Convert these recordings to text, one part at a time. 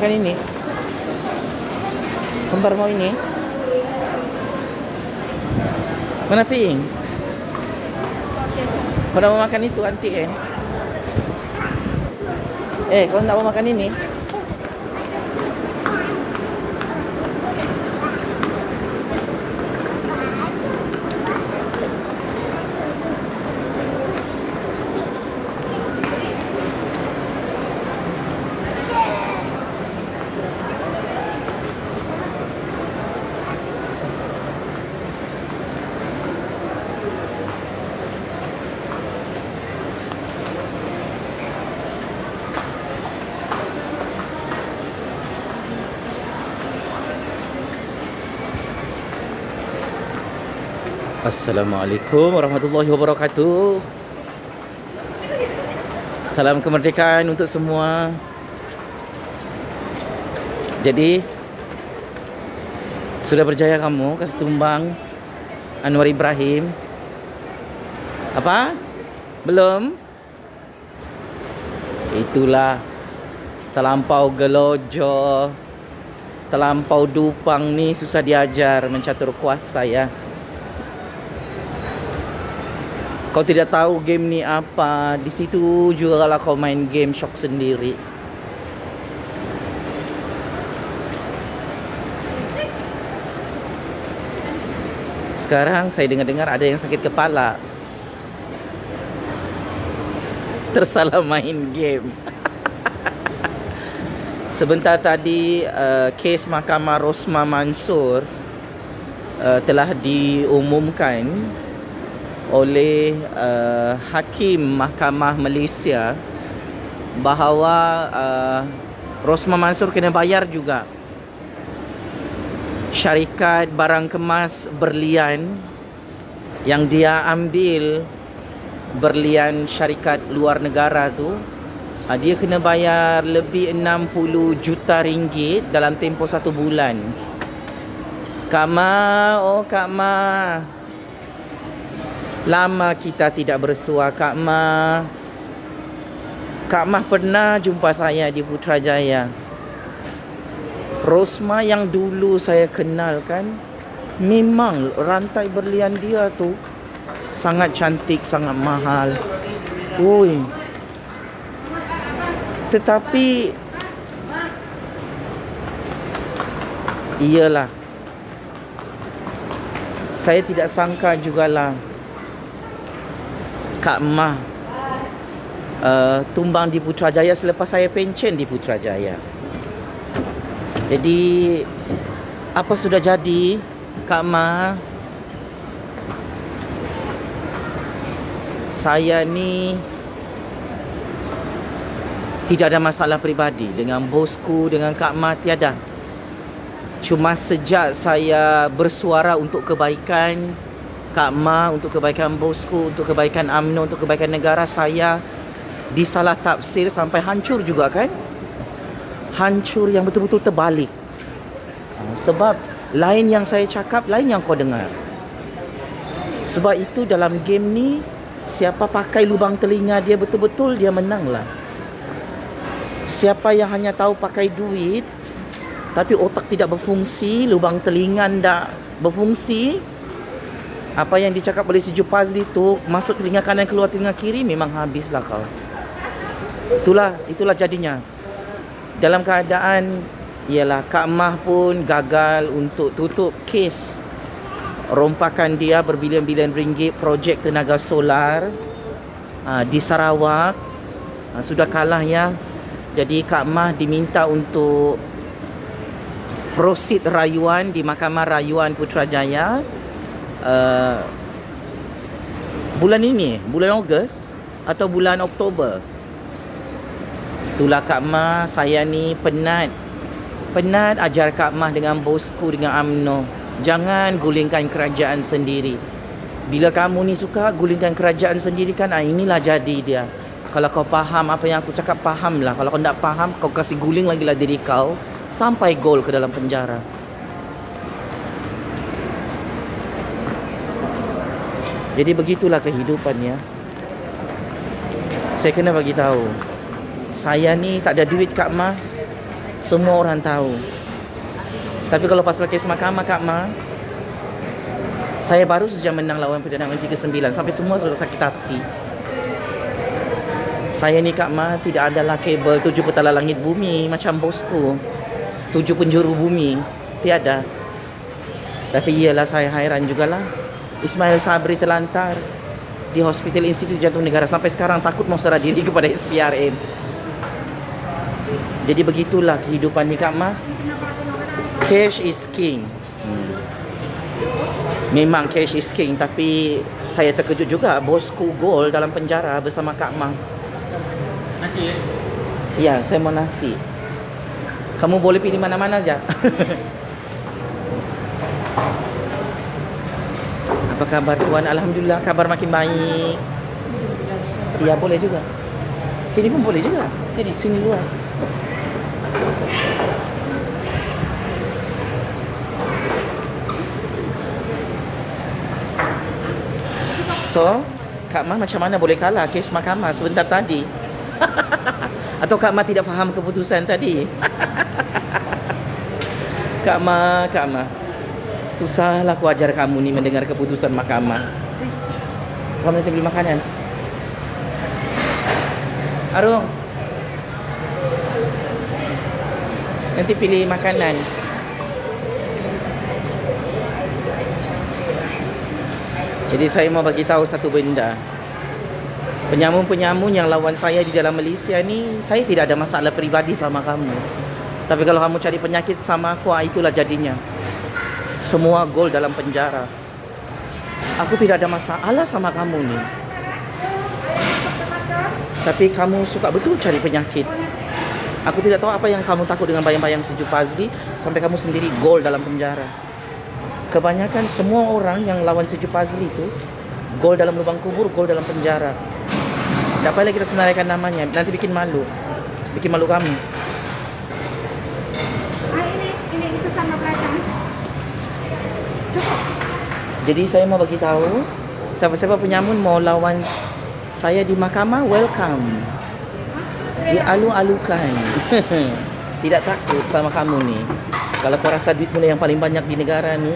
makan ini? Kembar mau ini? Mana Ping? Kau nak mau makan itu antik kan? Kau nak mau makan ini? Assalamualaikum warahmatullahi wabarakatuh. Salam kemerdekaan untuk semua. Jadi sudah berjaya kamu kasih tumbang Anwar Ibrahim? Apa? Belum? Itulah terlampau gelojo, terlampau dupang ni susah diajar mencatur kuasa ya. Kau tidak tahu game ni apa. Di situ juga kalau kau main game shock sendiri. Sekarang saya dengar-dengar ada yang sakit kepala. Tersalah main game. Sebentar tadi kes Mahkamah Rosmah Mansur telah diumumkan oleh Hakim Mahkamah Malaysia bahawa Rosmah Mansur kena bayar juga syarikat barang kemas berlian yang dia ambil berlian syarikat luar negara tu. Dia kena bayar lebih 60 juta ringgit dalam tempoh 1 bulan. Kak Ma, oh Kak Ma, lama kita tidak bersua Kak Ma. Kak Ma pernah jumpa saya di Putrajaya. Rosmah yang dulu saya kenal kan, memang rantai berlian dia tu sangat cantik, sangat mahal. Ui. Tetapi iyalah, saya tidak sangka jugalah Kak Ma tumbang di Putrajaya selepas saya pencen di Putrajaya. Jadi apa sudah jadi Kak Ma? Saya ni tidak ada masalah peribadi dengan bosku, dengan Kak Ma, tiada. Cuma sejak saya bersuara untuk kebaikan Kak Ma, untuk kebaikan bosku, untuk kebaikan UMNO, untuk kebaikan negara, saya disalah tafsir sampai hancur juga kan. Hancur yang betul-betul terbalik. Sebab lain yang saya cakap, lain yang kau dengar. Sebab itu dalam game ni, siapa pakai lubang telinga dia betul-betul, dia menanglah. Siapa yang hanya tahu pakai duit tapi otak tidak berfungsi, lubang telinga tidak berfungsi, apa yang dicakap oleh si Jupazli tu masuk telinga kanan keluar telinga kiri, memang habislah kau. Itulah jadinya. Dalam keadaan ialah Kak Mah pun gagal untuk tutup kes rompakan dia berbilion-bilion ringgit projek tenaga solar di Sarawak. Sudah kalah ya. Jadi Kak Mah diminta untuk proceed rayuan di Mahkamah Rayuan Putrajaya bulan ini, bulan Ogos atau bulan Oktober. Itulah Kak Ma, saya ni penat ajar Kak Ma dengan bosku, dengan UMNO. Jangan gulingkan kerajaan sendiri. Bila kamu ni suka gulingkan kerajaan sendiri kan, inilah jadi dia. Kalau kau faham apa yang aku cakap, fahamlah. Kalau kau tak faham, kau kasih guling lagi lah diri kau sampai gol ke dalam penjara. Jadi begitulah kehidupannya. Saya kena bagi tahu, saya ni tak ada duit Kak Ma. Semua orang tahu. Tapi kalau pasal kes mahkamah Kak Ma, saya baru saja menang lawan Perdana Menteri ke-9. Sampai semua sudah sakit hati. Saya ni Kak Ma tidak adalah kabel 7 petala langit bumi macam bosku. 7 penjuru bumi. Tiada. Tapi iyalah saya hairan jugalah. Ismail Sabri terlantar di Hospital Institut Jantung Negara. Sampai sekarang takut mau serah diri kepada SPRM. Jadi begitulah kehidupan ni Kak Ma. Cash is king. Memang cash is king. Tapi saya terkejut juga bosku gol dalam penjara bersama Kak Ma. Nasi ya? Ya, saya mau nasi. Kamu boleh pilih mana-mana aja. Apa kabar Tuan? Alhamdulillah, kabar makin baik. Ya, boleh juga. Sini pun boleh juga. Sini luas. So, Kak Ma macam mana boleh kalah kes mahkamah sebentar tadi? Atau Kak Ma tidak faham keputusan tadi? Kak Ma. Susahlah aku ajar kamu ni mendengar keputusan mahkamah. Kamu nanti beli makanan. Arung. Nanti pilih makanan. Jadi saya mau bagi tahu satu benda. Penyamun-penyamun yang lawan saya di dalam Malaysia ni, saya tidak ada masalah peribadi sama kamu. Tapi kalau kamu cari penyakit sama aku, itulah jadinya. Semua gol dalam penjara. Aku tidak ada masalah sama kamu ni. Tapi kamu suka betul cari penyakit. Aku tidak tahu apa yang kamu takut dengan bayang-bayang Sejuk Fazli sampai kamu sendiri gol dalam penjara. Kebanyakan semua orang yang lawan Sejuk Fazli itu gol dalam lubang kubur, gol dalam penjara. Tak payahlah kita senaraikan namanya, nanti bikin malu. Bikin malu kamu. Ini itu sama belakang. Cukup. Jadi saya mau bagi tahu, siapa-siapa penyamun mau lawan saya di mahkamah, welcome. Dialu-alukan. Tidak takut sama kamu ni. Kalau kau rasa duit mula yang paling banyak di negara ni.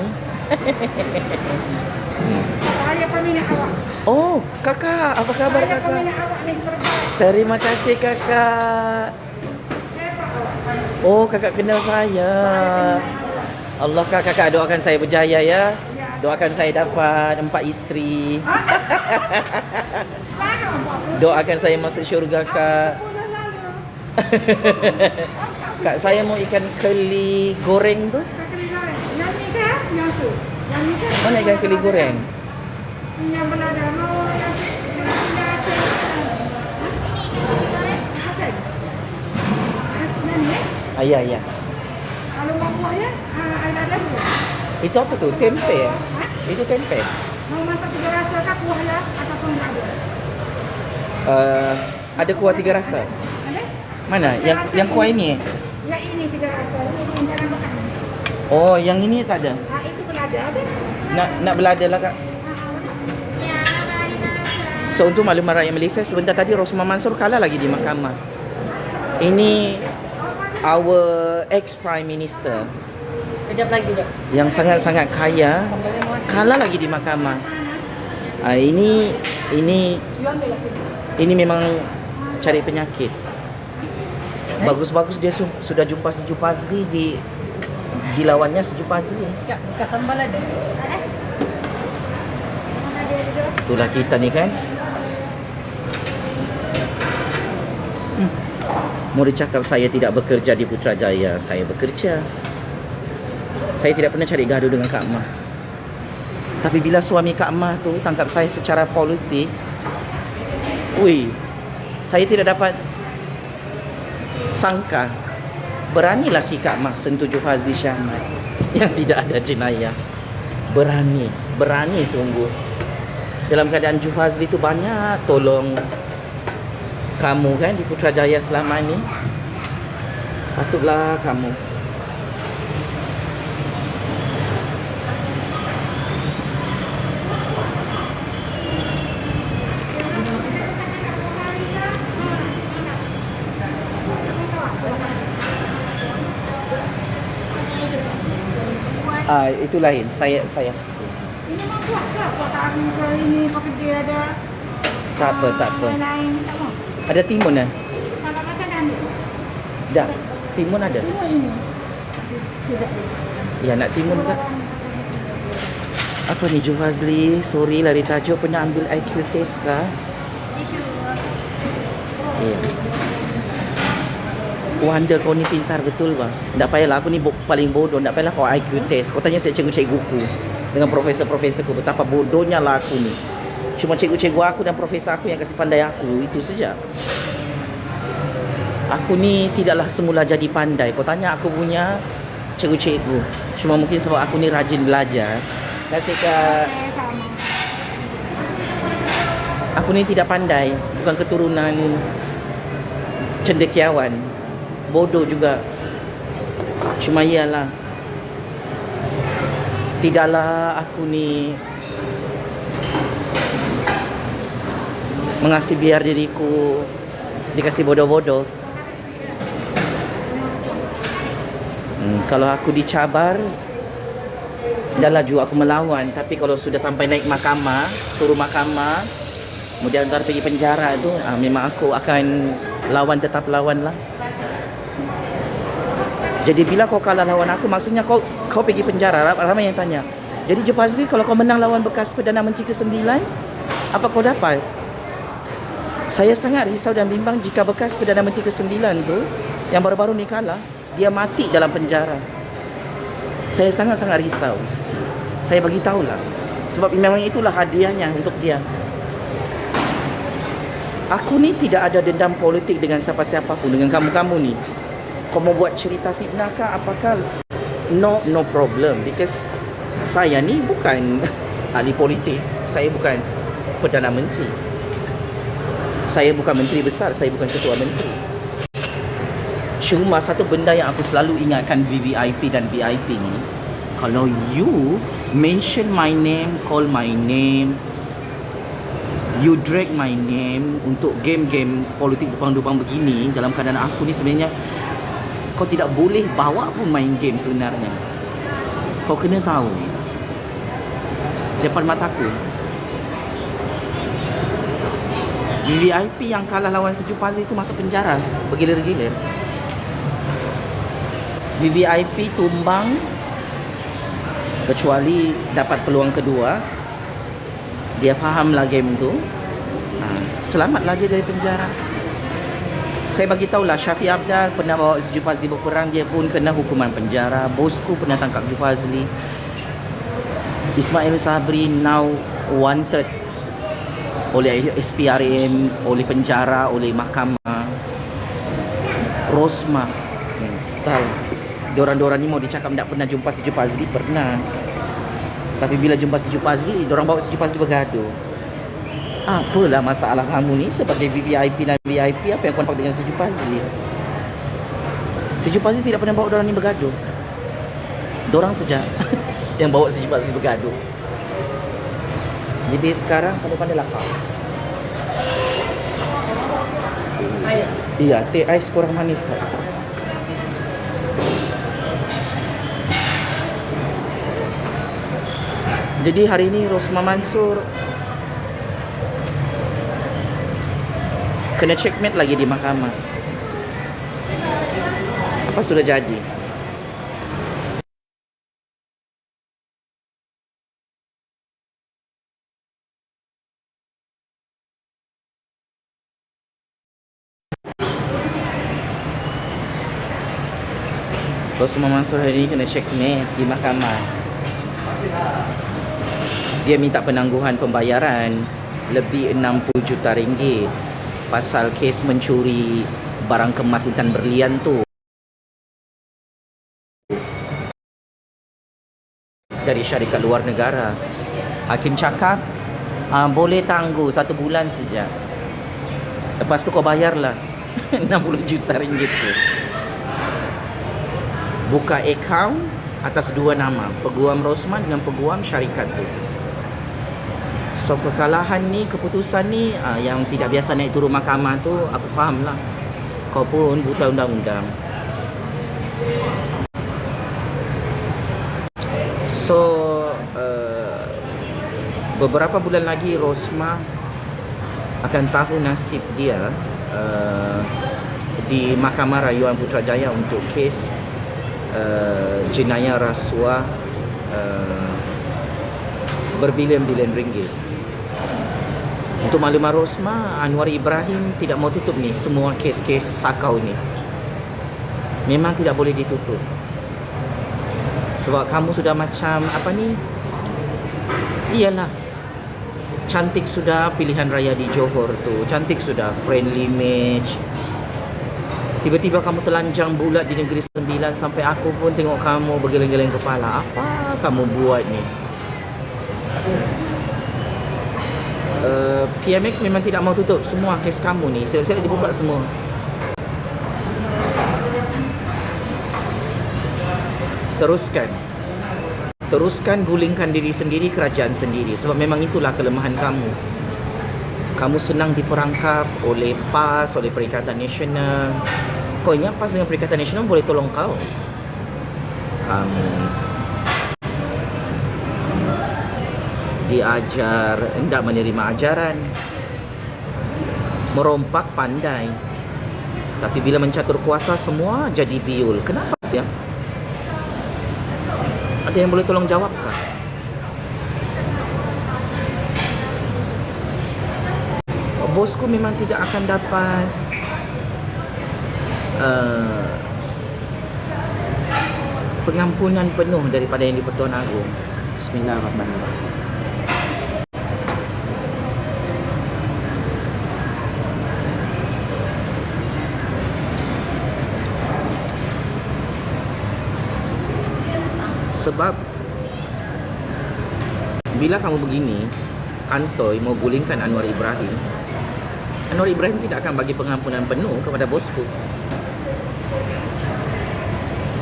Saya peminat awak. Oh, kakak, apa kabar Saya kakak? peminat awak ni berbaik. Terima kasih kakak. Oh, kakak kenal saya. Allah kakak doakan saya berjaya ya. Doakan saya dapat 4 isteri. Doakan saya masuk syurga kak. Kak, saya mau ikan keli goreng tu. Yang ni ke? Yang tu. Yang ni ke? Mana ikan keli goreng? Yang belada mau yang Ya, ya. kalau mau buahnya, ada dulu. Itu apa tu? Tempe ya? Itu tempe. Mau masak 3 rasa kah kuahnya ataupun berada? Ada kuah 3 rasa. Ada? Mana? Yang kuah ini? Ya ini 3 rasa. Ini jangan makan. Oh, yang ini tak ada. Itu belada ada. Nak belada lah kak. So untuk maklumat rakyat Malaysia, sebentar tadi Rosmah Mansor kalah lagi di mahkamah. Ini our ex-Prime Minister Kejap lagi dah. yang sangat-sangat kaya kalah lagi di mahkamah. Ini memang cari penyakit. Bagus-bagus dia sudah jumpa Sejuk Fazli di lawannya Sejuk Fazli. Kak, bekas sambal ada. Itulah kita ni kan. Mau dicakap saya tidak bekerja di Putrajaya, saya bekerja. Saya tidak pernah cari gaduh dengan Kak Ma. Tapi bila suami Kak Ma tu tangkap saya secara politik, saya tidak dapat sangka berani laki Kak Ma sentuh Ju Fazli Syahmad yang tidak ada jenayah. Berani sungguh. Dalam keadaan Ju Fazli tu banyak tolong kamu kan di Putrajaya selama ni. Patutlah kamu. Itu lain. Saya Ini mau kuah ke? Kuah kari ke ini pakai dia ada. tak apa. Lain-lain tak mau. Ada timun eh? Kalau macam dah ambil. Dah. Timun ada. Tengok ini. Sudah. Ya nak timun kan? Apa ni Jufazli? Sorry lari tajuk, pernah ambil IQ test kah? Ya. Wonder kau ni pintar betul bang. Tak payahlah aku ni paling bodoh. Tak payahlah kau IQ test. Kau tanya saya cikgu-cikguku dengan profesor-profesorku betapa bodohnya lah aku ni. Cuma cikgu-cikgu aku dan profesor aku yang kasih pandai aku. Itu saja. Aku ni tidaklah semula jadi pandai. Kau tanya aku punya cikgu-cikgu. Cuma mungkin sebab aku ni rajin belajar. Kasih Kak. Sama. Aku ni tidak pandai. Bukan keturunan cendekiawan. Bodoh juga. Cuma iyalah. Tidaklah aku ni mengasih biar diriku dikasih bodoh-bodoh. Kalau aku dicabar, dah laju aku melawan. Tapi kalau sudah sampai naik mahkamah, turun mahkamah, kemudian ntar pergi penjara tu, memang aku akan lawan, tetap lawan lah. Jadi bila kau kalah lawan aku, maksudnya kau pergi penjara. Ramai yang tanya, jadi Jufazli kalau kau menang lawan bekas Perdana Menteri ke-9, apa kau dapat? Saya sangat risau dan bimbang jika bekas Perdana Menteri ke-9 tu, yang baru-baru ni kalah, dia mati dalam penjara. Saya sangat-sangat risau. Saya bagi tahulah. Sebab memang itulah hadiahnya untuk dia. Aku ni tidak ada dendam politik dengan siapa-siapa pun, dengan kamu-kamu ni. Kau mau buat cerita fitnah kah apakah? No problem, because saya ni bukan ahli politik. Saya bukan Perdana Menteri. Saya bukan menteri besar, saya bukan ketua menteri. Cuma satu benda yang aku selalu ingatkan VVIP dan VIP ni, kalau you mention my name, call my name, you drag my name untuk game-game politik dupang-dupang begini, dalam keadaan aku ni sebenarnya kau tidak boleh bawa pun main game sebenarnya. Kau kena tahu ni. Depan mataku. VVIP yang kalah lawan Sejuk Fazli itu masuk penjara bergilir-gilir. VVIP tumbang kecuali dapat peluang kedua. Dia fahamlah game tu. Selamatlah dia dari penjara. Saya bagi tahulah Syafiq Abdal pernah bawa Sejuk Fazli berperang, dia pun kena hukuman penjara. Bosku pernah tangkap Sejuk Fazli. Ismail Sabri now wanted oleh SPRM, oleh penjara, oleh mahkamah. Rosma tahu. Diorang-diorang ni mau dicakap tak pernah jumpa Sejuk Fazli, pernah. Tapi bila jumpa Sejuk Fazli, diorang bawa Sejuk Fazli bergaduh. Apalah masalah kamu ni sebagai VVIP dan VIP, apa yang kau nampak dengan Sejuk Fazli? Sejuk Fazli tidak pernah bawa diorang ni bergaduh. Diorang saja yang bawa Sejuk Fazli bergaduh. Jadi sekarang pandai-pandailah kau. Air. Iya, teh ais kurang manis tak? Jadi hari ini Rosma Mansur kena checkmate lagi di mahkamah. Apa sudah jadi? Rosma Mansur hari ini kena checkmate di mahkamah. Dia minta penangguhan pembayaran lebih 60 juta ringgit pasal kes mencuri barang kemas intan berlian tu dari syarikat luar negara. Hakim cakap boleh tangguh 1 bulan saja. Lepas tu kau bayarlah 60 juta ringgit tu. Buka akaun atas 2 nama, Peguam Rosman dengan Peguam syarikat tu. So kekalahan ni, keputusan ni yang tidak biasa naik turun mahkamah tu, aku faham lah. Kau pun buta undang-undang. So beberapa bulan lagi Rosmah akan tahu nasib dia di Mahkamah Rayuan Putrajaya untuk kes jenayah rasuah berbilion-bilion ringgit. Untuk maklumat Rosmah, Anwar Ibrahim tidak mau tutup ni semua kes-kes sakau ni. Memang tidak boleh ditutup. Sebab kamu sudah macam apa ni? Iyalah. Cantik sudah pilihan raya di Johor tu. Cantik sudah friendly match. Tiba-tiba kamu telanjang bulat di Negeri Sembilan sampai aku pun tengok kamu bergeleng-geleng kepala. Apa kamu buat ni? PMX memang tidak mau tutup semua kes kamu ni. Saya dibuka semua. Teruskan gulingkan diri sendiri, kerajaan sendiri. Sebab memang itulah kelemahan kamu. Kamu senang diperangkap oleh PAS, oleh Perikatan Nasional. Kau ingat PAS dengan Perikatan Nasional boleh tolong kau? Kamu diajar, hendak menerima ajaran, merompak pandai, tapi bila mencatur kuasa semua jadi biul. Kenapa ya? Ada yang boleh tolong jawabkah? Bosku memang tidak akan dapat pengampunan penuh daripada Yang di-Pertuan Agong. Bismillahirrahmanirrahim. Sebab bila kamu begini, kantoi mau gulingkan Anwar Ibrahim tidak akan bagi pengampunan penuh kepada bosku.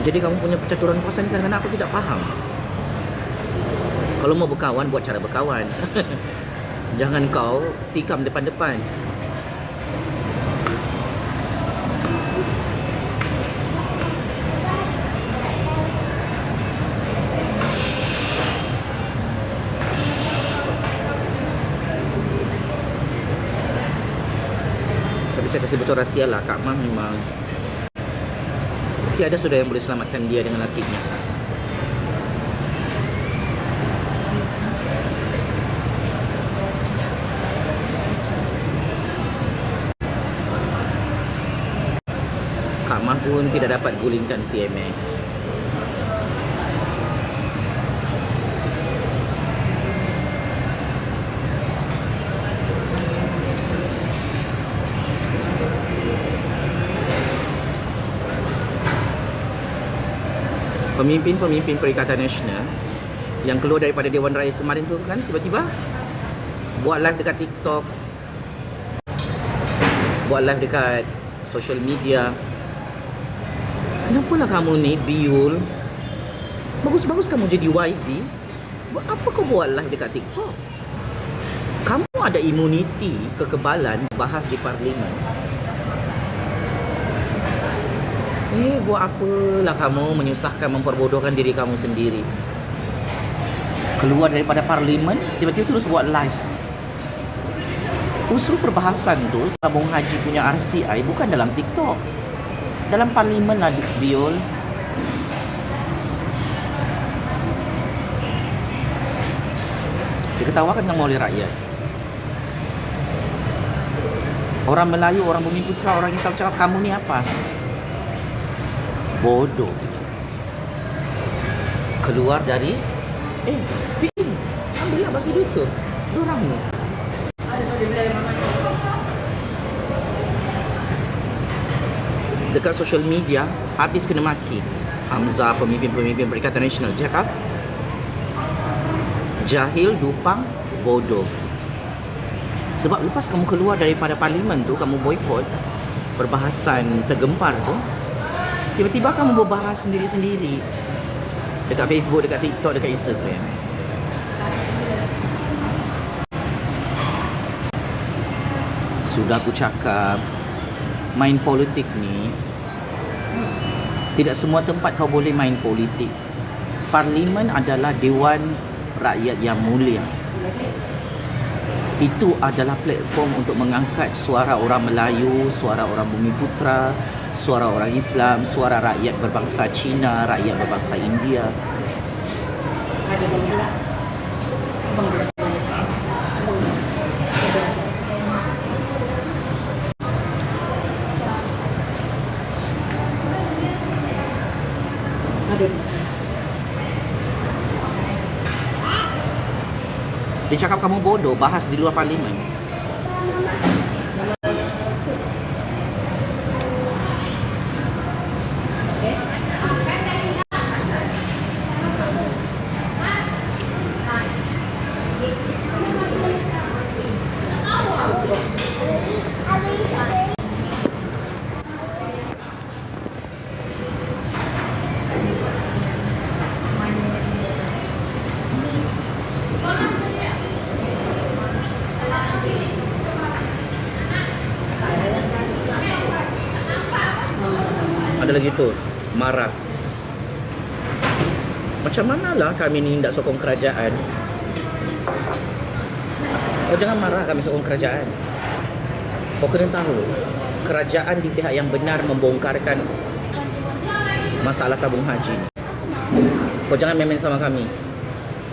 Jadi kamu punya percaturan kuasa ni kadang-kadang aku tidak faham. Kalau mau berkawan, buat cara berkawan. Jangan kau tikam depan-depan. Saya kasih bocor rahsia lah, Kak Mah memang tiada sudah yang boleh selamatkan dia dengan lakinya. Kak Mah pun tidak dapat gulingkan PMX. Pemimpin-pemimpin Perikatan Nasional yang keluar daripada Dewan Rakyat kemarin tu kan tiba-tiba buat live dekat TikTok, buat live dekat social media. Kenapalah kamu ni biul? Bagus-bagus kamu jadi YB. Buat apa kau buat live dekat TikTok? Kamu ada imuniti, kekebalan bahas di parlimen. Buat apalah kamu menyusahkan, memperbodohkan diri kamu sendiri? Keluar daripada parlimen, tiba-tiba terus buat live. Usul perbahasan tu, tabung haji punya RCI bukan dalam TikTok. Dalam parlimen lah, biol. Diketawakan oleh rakyat. Orang Melayu, orang Bumi Putra, orang Islam cakap kamu ni apa? Bodoh. Keluar dari Pin, ambillah bagi duit tu. Diorang ni dekat social media habis kena maki. Hamzah, pemimpin-pemimpin Perikatan Nasional cakap jahil, dupang, bodoh. Sebab lepas kamu keluar daripada parlimen tu, kamu boikot perbahasan tergempar tu, tiba-tiba kamu berbahas sendiri-sendiri dekat Facebook, dekat TikTok, dekat Instagram. Sudah aku cakap, main politik ni tidak semua tempat kau boleh main politik. Parlimen adalah Dewan Rakyat yang mulia. Itu adalah platform untuk mengangkat suara orang Melayu, suara orang Bumiputera, suara orang Islam, suara rakyat berbangsa Cina, rakyat berbangsa India. Dia cakap kamu bodoh, bahas di luar parlimen. Ada lagi tu, marah. Macam manalah kami ni hendak sokong kerajaan. Kau jangan marah kami sokong kerajaan. Kau kena tahu, kerajaan di pihak yang benar membongkarkan masalah tabung haji. Kau jangan main-main sama kami.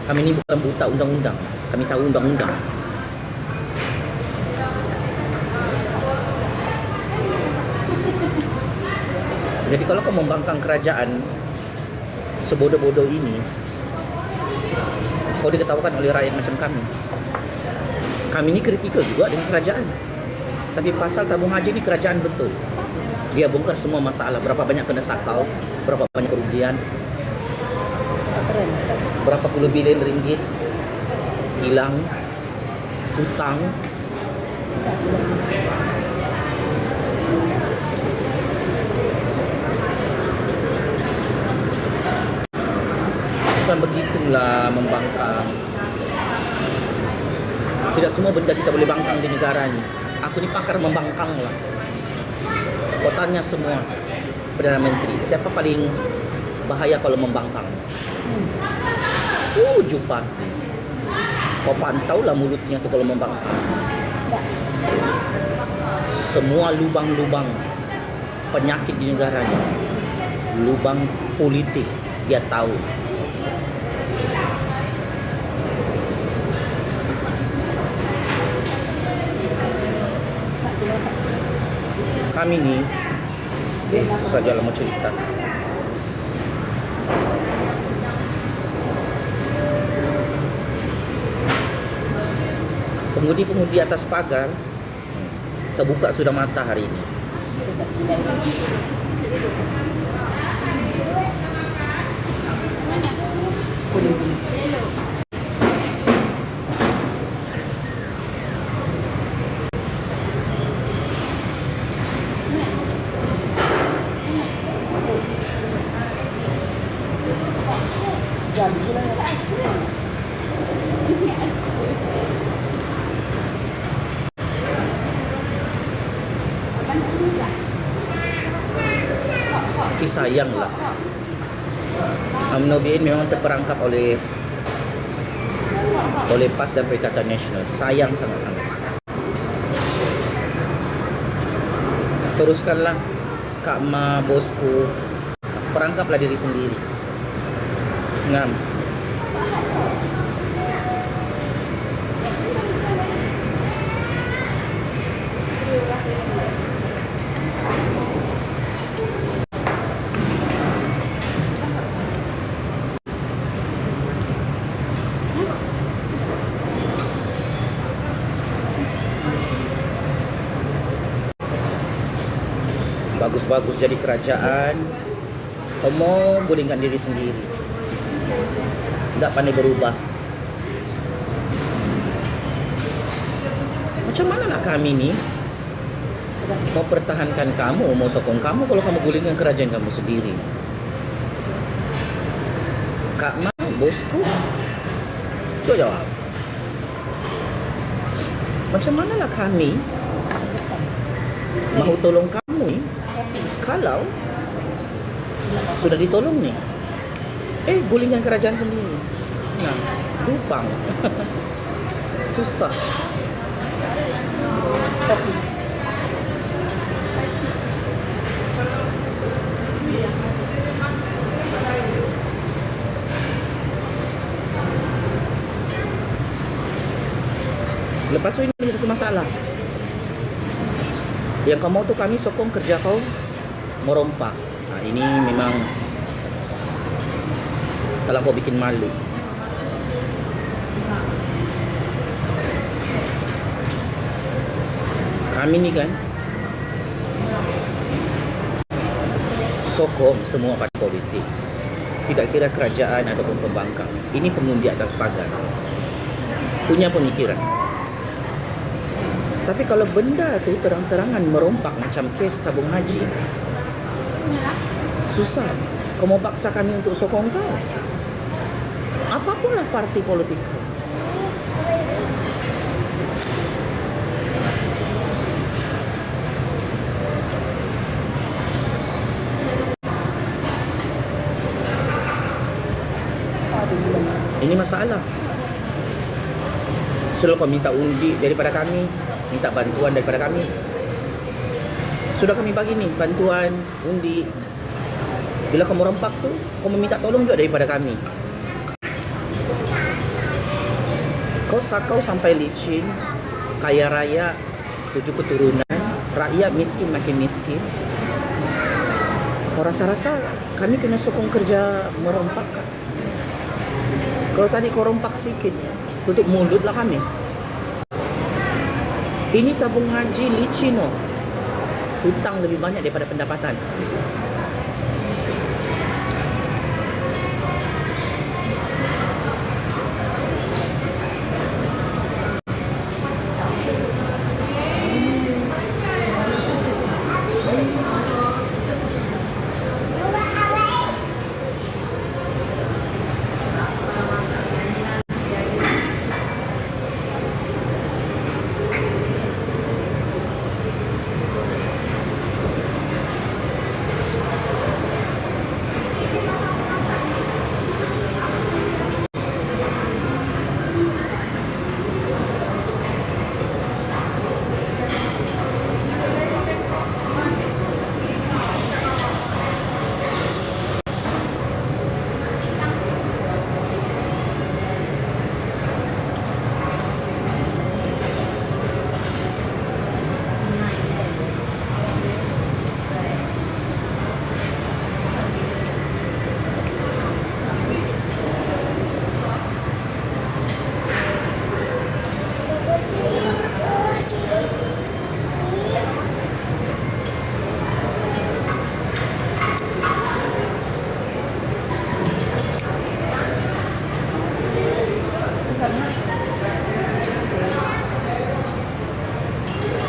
Kami ni bukan buta undang-undang. Kami tahu undang-undang. Jadi kalau kau membangkang kerajaan sebodoh-bodoh ini, kau diketawakan oleh rakyat macam kami. Kami ni kritikal juga dengan kerajaan. Tapi pasal tabung haji ni kerajaan betul. Dia bongkar semua masalah. Berapa banyak kena sakau, berapa banyak kerugian, berapa puluh bilion ringgit hilang, hutang. Bukan begitulah membangkang. Tidak semua benda kita boleh bangkang di negara ni. Aku ni pakar membangkang lah. Kau tanya semua Perdana Menteri, siapa paling bahaya kalau membangkang? Jupas ni. Kau pantau lah mulutnya tu kalau membangkang. Semua lubang-lubang penyakit di negara ni, lubang politik, dia tahu. Kami ni sajalah mau cerita. Pengemudi-pengemudi atas pagar terbuka sudah mata hari ini. Tapi sayanglah, UMNO BN memang terperangkap oleh PAS dan Perikatan Nasional. Sayang sangat-sangat. Teruskanlah Kak Ma, bosku, perangkaplah diri sendiri. Ngam. Bagus-bagus jadi kerajaan, kamu gulingkan diri sendiri. Tak pandai berubah. Macam mana nak kami ni mau pertahankan kamu, mau sokong kamu kalau kamu gulingkan kerajaan kamu sendiri? Kak Ma, bosku, coba jawab. Macam manalah kami mahu tolong kamu ni kalau sudah ditolong ni? Gulingan kerajaan sendiri. Nah, lubang. Susah. Lepas tu ini ada satu masalah. Yang kau mau tu kami sokong kerja kau merompak. Ini memang kalau kau bikin malu. Kami ni kan sokong semua parti politik. Tidak kira kerajaan ataupun pembangkang. Ini pengundi atas pagar. Punya pemikiran. Tapi kalau benda tu terang-terangan merompak macam kes tabung haji, susah. Kau mau paksa kami untuk sokong kau. Apapunlah parti politik kau. Ini masalah. Sudah kau minta undi daripada kami, minta bantuan daripada kami. Sudah kami bagi ni bantuan, undi. Bila kamu rempak tu, kau meminta tolong juga daripada kami. Kau sakau sampai licin, kaya raya, 7 keturunan, rakyat miskin makin miskin. Kau rasa-rasa kami kena sokong kerja merompak kan? Kalau tadi kau rompak sikit, tutup mulutlah kami. Ini tabung haji licin, oh. Hutang lebih banyak daripada pendapatan.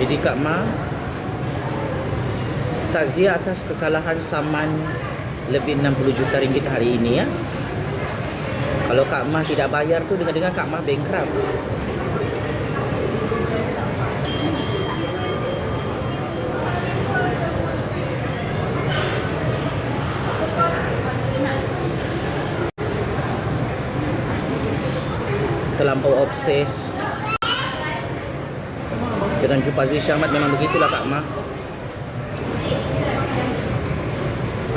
Jadi Kak Ma takziah atas kekalahan Saman lebih 60 juta ringgit hari ini ya. Kalau Kak Ma tidak bayar tu dengar-dengar Kak Ma bankrupt. Terlampau obses dengan Jupazli Syahmat. Memang begitulah Kak Ma.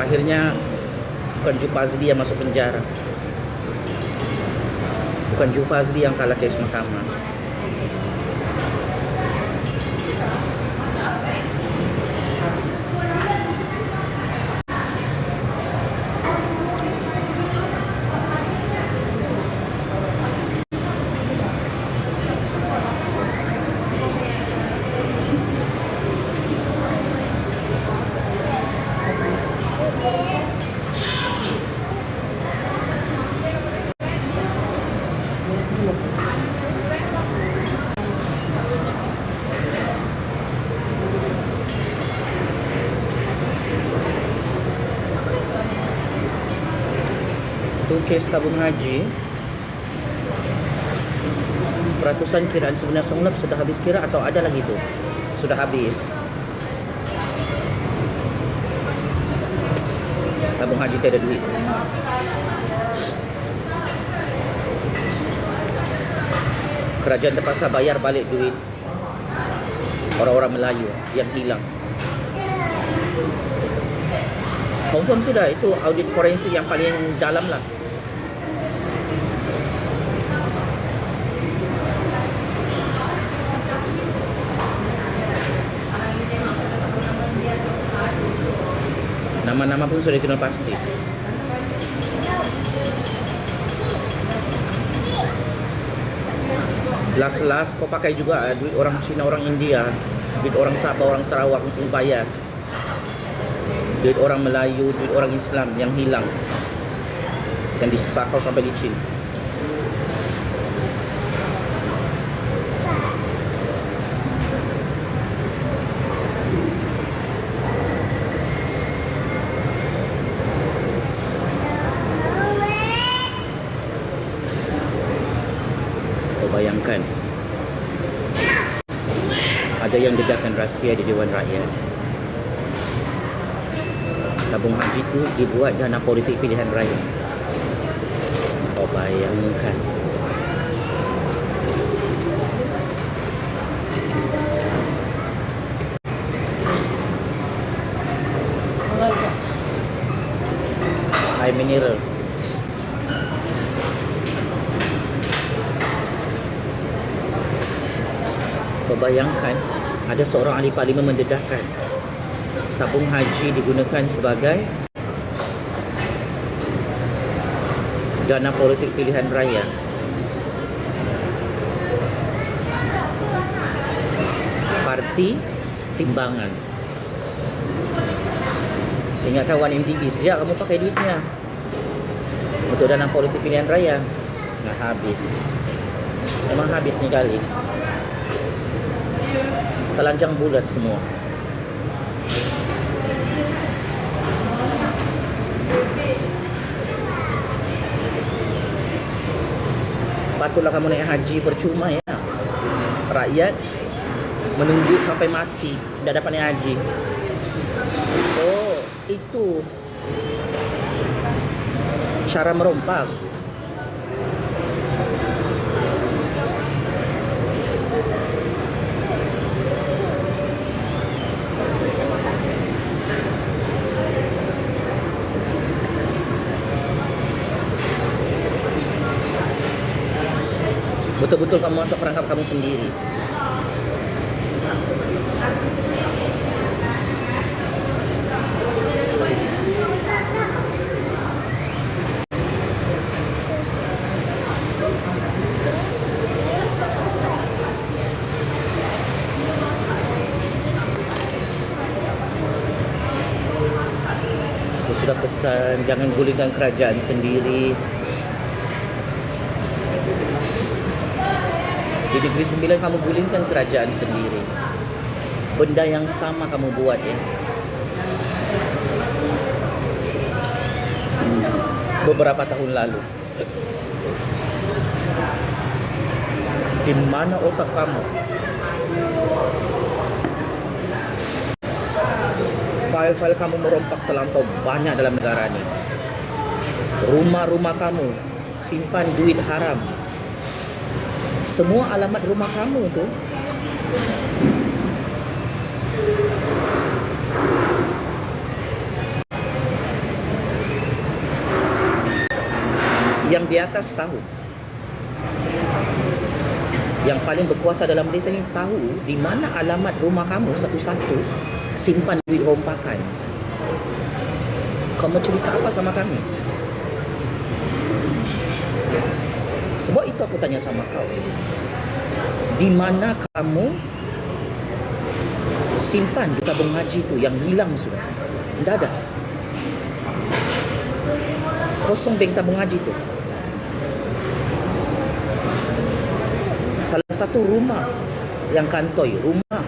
Akhirnya bukan Jupazli yang masuk penjara, bukan Jupazli yang kalah kes mahkamah. Itu kes tabung haji. Peratusan kiraan sebenar Songlap sudah habis kira atau ada lagi tu? Sudah habis. Tabung haji tiada duit. Kerajaan terpaksa bayar balik duit orang-orang Melayu yang hilang. Confirm sudah, itu audit forensik yang paling dalam lah. Nama-nama pun sudah dikenal pasti. Last kau pakai juga duit orang Cina, orang India, duit orang Sabah, orang Sarawak untuk bayar. Duit orang Melayu, duit orang Islam yang hilang, yang disakau sampai licin. Bayangkan, ada yang dedahkan rahsia di Dewan Rakyat. Tabung haji itu dibuat dana politik pilihan raya. Kau bayangkan. Air mineral. Bayangkan, ada seorang ahli parlimen mendedahkan tabung haji digunakan sebagai dana politik pilihan raya. Parti timbangan. Ingat kawan MDB, sejak kamu pakai duitnya untuk dana politik pilihan raya? Nggak habis. Memang habis nih kali. Telanjang bulat semua. Patutlah kamu naik haji percuma ya. Rakyat menunggu sampai mati tidak dapat naik haji. Oh, itu cara merompak. Betul-betul kamu masuk perangkap kamu sendiri. Aku sudah pesan, jangan gulingkan kerajaan sendiri. Di Negeri Sembilan kamu gulingkan kerajaan sendiri. Benda yang sama kamu buat ya. Beberapa tahun lalu. Di mana otak kamu? File-file kamu merompak terlampau banyak dalam negara ini. Rumah-rumah kamu simpan duit haram. Semua alamat rumah kamu tu yang di atas tahu. Yang paling berkuasa dalam desa ini tahu di mana alamat rumah kamu satu-satu simpan duit rompakan. Kamu cerita apa sama kami? Sebab itu aku tanya sama kau. Di mana kamu simpan di tabung haji itu yang hilang sudah? Tidak ada. Kosong bank tabung haji itu. Salah satu rumah yang kantoi, rumah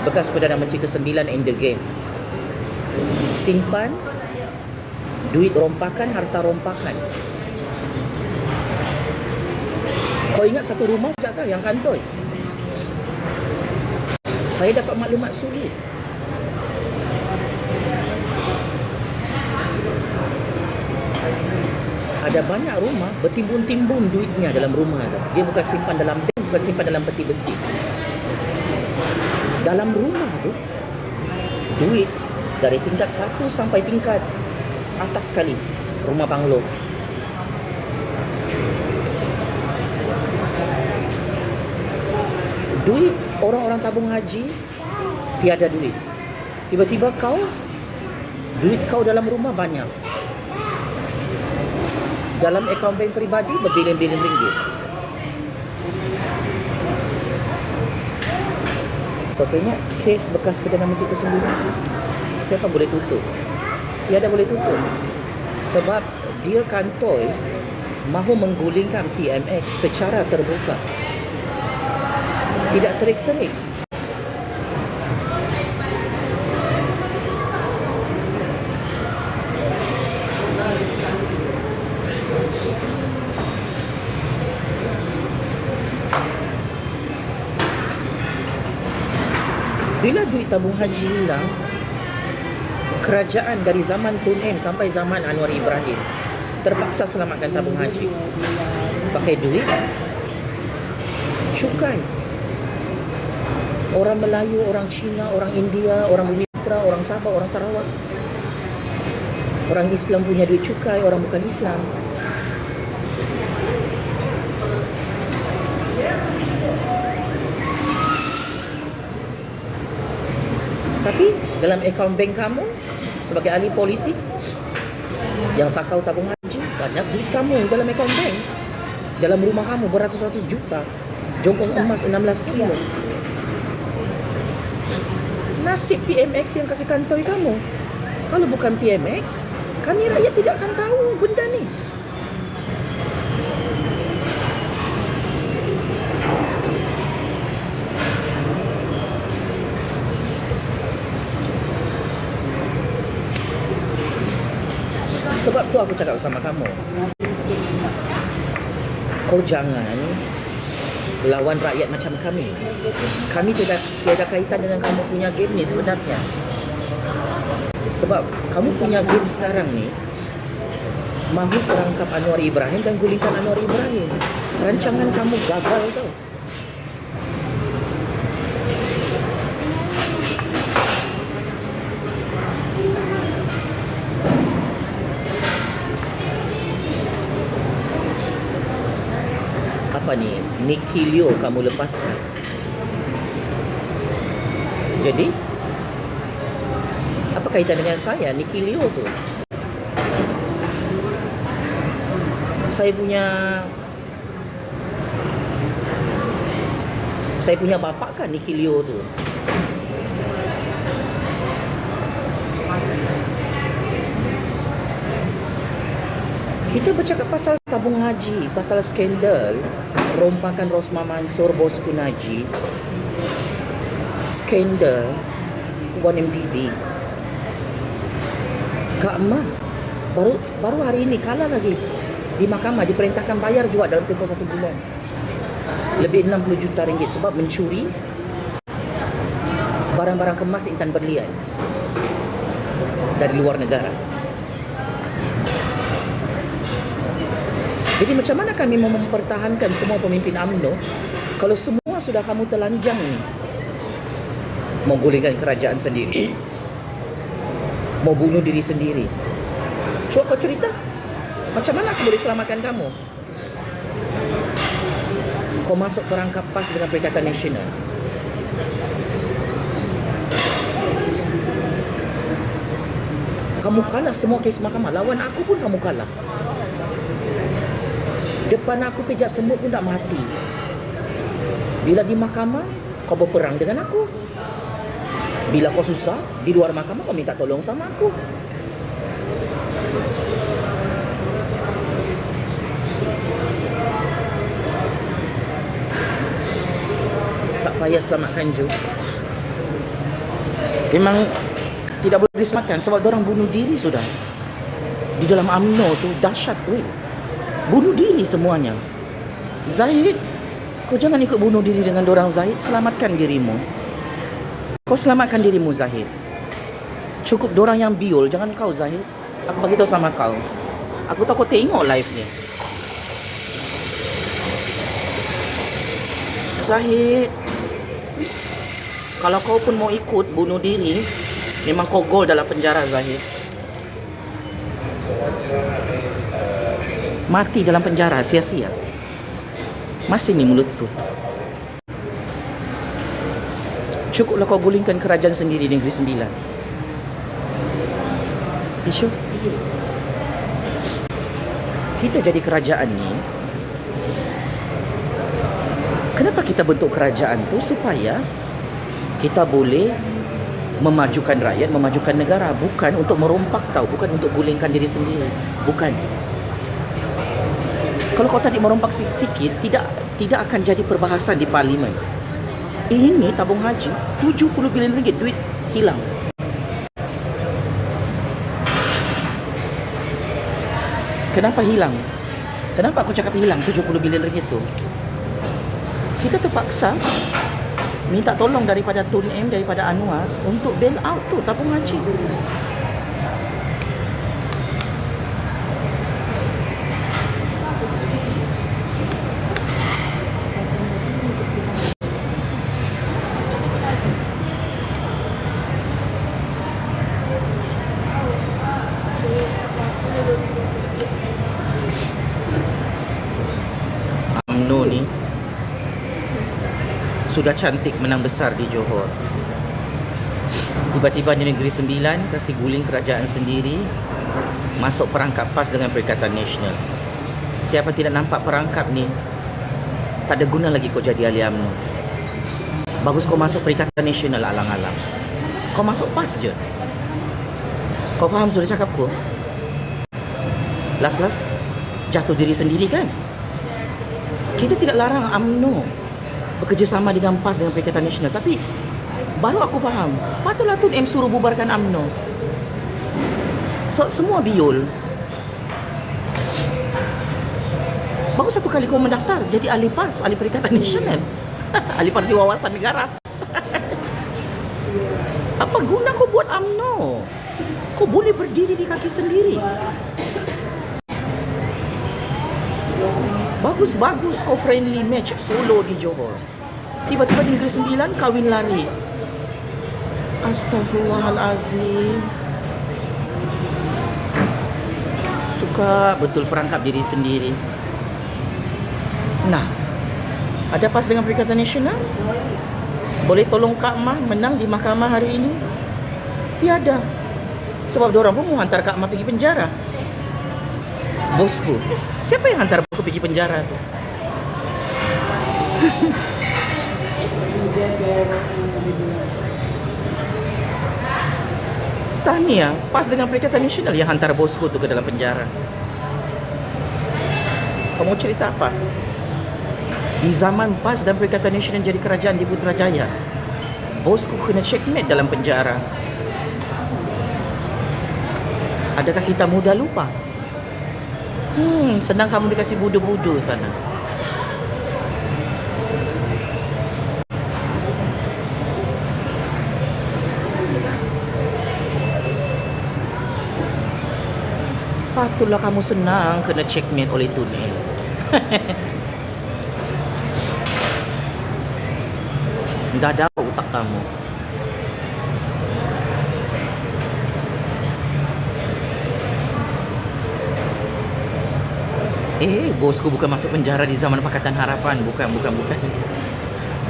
bekas Perdana Menteri ke-9 in the game. Simpan duit rompakan, harta rompakan. Kau ingat satu rumah saja yang kantoi? Saya dapat maklumat sulit. Ada banyak rumah bertimbun-timbun duitnya dalam rumah tu. Dia bukan simpan dalam bank. kau simpan dalam peti besi. Dalam rumah tu, duit dari tingkat 1 sampai tingkat atas sekali, rumah banglo. Duit orang-orang tabung haji tiada duit. Tiba-tiba duit kau dalam rumah banyak. Dalam akaun bank peribadi berbilion-bilion ringgit. Kau tengok kes bekas Perdana Menteri ke-9, siapa boleh tutup? Tiada boleh tutup. Sebab dia kantoi mahu menggulingkan PMX secara terbuka. Tidak serik-serik. Bila duit tabung haji hilang, kerajaan dari zaman Tun M sampai zaman Anwar Ibrahim terpaksa selamatkan tabung haji. Pakai duit cukai. Orang Melayu, orang Cina, orang India, orang Mitra, orang Sabah, orang Sarawak. Orang Islam punya duit cukai, orang bukan Islam. Tapi dalam akaun bank kamu sebagai ahli politik yang sakau tabung haji, banyak duit kamu dalam akaun bank. Dalam rumah kamu beratus-ratus juta, jongkong emas 16 kilo. Nasib PMX yang kasih kantoi kamu. Kalau bukan PMX, kami rakyat tidak akan tahu benda ni. Sebab tu aku cakap sama kamu, kau jangan lawan rakyat macam kami. Kami tiada kaitan dengan kamu punya game ni sebenarnya. Sebab kamu punya game sekarang ni mahu perangkap Anwar Ibrahim dan gulingkan Anwar Ibrahim. Rancangan kamu gagal tau. Apa ni? Nicky Leo kamu lepaskan. Jadi apa kaitan dengan saya, Nicky Leo tu? Saya punya bapak kan Nicky Leo tu. Kita bercakap pasal tabung haji, pasal skandal rompakan Rosmah Mansor, bosku Najib, skandal 1MDB. Kak Mah baru hari ini kalah lagi di mahkamah, diperintahkan bayar juga dalam tempoh 1 bulan. Lebih 60 juta ringgit sebab mencuri barang-barang kemas intan berlian dari luar negara. Jadi macam mana kami mau mempertahankan semua pemimpin UMNO kalau semua sudah kamu telanjang ni? Mau gulingkan kerajaan sendiri, mau bunuh diri sendiri. Cuba kau cerita, macam mana aku boleh selamatkan kamu? Kau masuk perangkap PAS dengan Perikatan Nasional. Kamu kalah semua kes mahkamah. Lawan aku pun kamu kalah. Depan aku pijak semut pun tak mati. Bila di mahkamah, kau berperang dengan aku. Bila kau susah, di luar mahkamah kau minta tolong sama aku. Tak payah selamatkan Ju. Memang tidak boleh diselamatkan sebab orang bunuh diri sudah. Di dalam UMNO tu dahsyat weh. Bunuh diri semuanya. Zahid, kau jangan ikut bunuh diri dengan dorang Zahid. Selamatkan dirimu. Kau selamatkan dirimu Zahid. Cukup dorang yang biol, jangan kau Zahid. Aku bagi tahu sama kau. Aku tahu kau tengok live ni. Zahid, kalau kau pun mau ikut bunuh diri, memang kau gol dalam penjara, Zahid. Mati dalam penjara, sia-sia. Masih ni mulutku. Cukuplah kau gulingkan kerajaan sendiri di Negeri Sembilan. Isu. Kita jadi kerajaan ni, kenapa kita bentuk kerajaan tu? Supaya kita boleh memajukan rakyat, memajukan negara. Bukan untuk merompak tau, bukan untuk gulingkan diri sendiri. Bukan. Kalau kau tadi merompak sikit-sikit, tidak akan jadi perbahasan di parlimen. Ini tabung haji, 70 bilion ringgit duit hilang. Kenapa hilang? Kenapa aku cakap hilang 70 bilion ringgit tu? Kita terpaksa minta tolong daripada Tun M, daripada Anwar untuk bail out tu tabung haji. UMNO ni sudah cantik menang besar di Johor. Tiba-tiba di Negeri Sembilan kasih guling kerajaan sendiri, masuk perangkap PAS dengan Perikatan Nasional. Siapa tidak nampak perangkap ni, tak ada guna lagi kau jadi ahli UMNO. Bagus kau masuk Perikatan Nasional alang-alang. Kau masuk PAS je. Kau faham sudah cakap kau? Last jatuh diri sendiri kan? Kita tidak larang UMNO bekerjasama dengan PAS dengan Perikatan Nasional, tapi baru aku faham, patutlah Tun M suruh bubarkan UMNO. So, semua biol. Bagus satu kali kau mendaftar jadi ahli PAS, ahli Perikatan Nasional, ahli Parti Wawasan Negara. Apa guna kau buat UMNO? Kau boleh berdiri di kaki sendiri. Bagus-bagus kau friendly match solo di Johor. Tiba-tiba di Negeri Sembilan kawin lari. Astaghfirullahalazim. Suka betul perangkap diri sendiri. Nah, ada PAS dengan Perikatan Nasional? Boleh tolong Kak Mah menang di mahkamah hari ini? Tiada. Sebab diorang pun mau hantar Kak Mah pergi penjara. Bosku, siapa yang hantar aku pergi penjara tu? Tahniah, PAS dengan Perikatan Nasional yang hantar bosku tu ke dalam penjara. Kamu cerita apa? Di zaman PAS dan Perikatan Nasional jadi kerajaan di Putrajaya, bosku kena checkmate dalam penjara. Adakah kita mudah lupa? Senang kamu dikasih budu-budu sana. Patutlah kamu senang kena checkmate oleh Tun M. Dah ada otak kamu. Bosku bukan masuk penjara di zaman Pakatan Harapan. Bukan.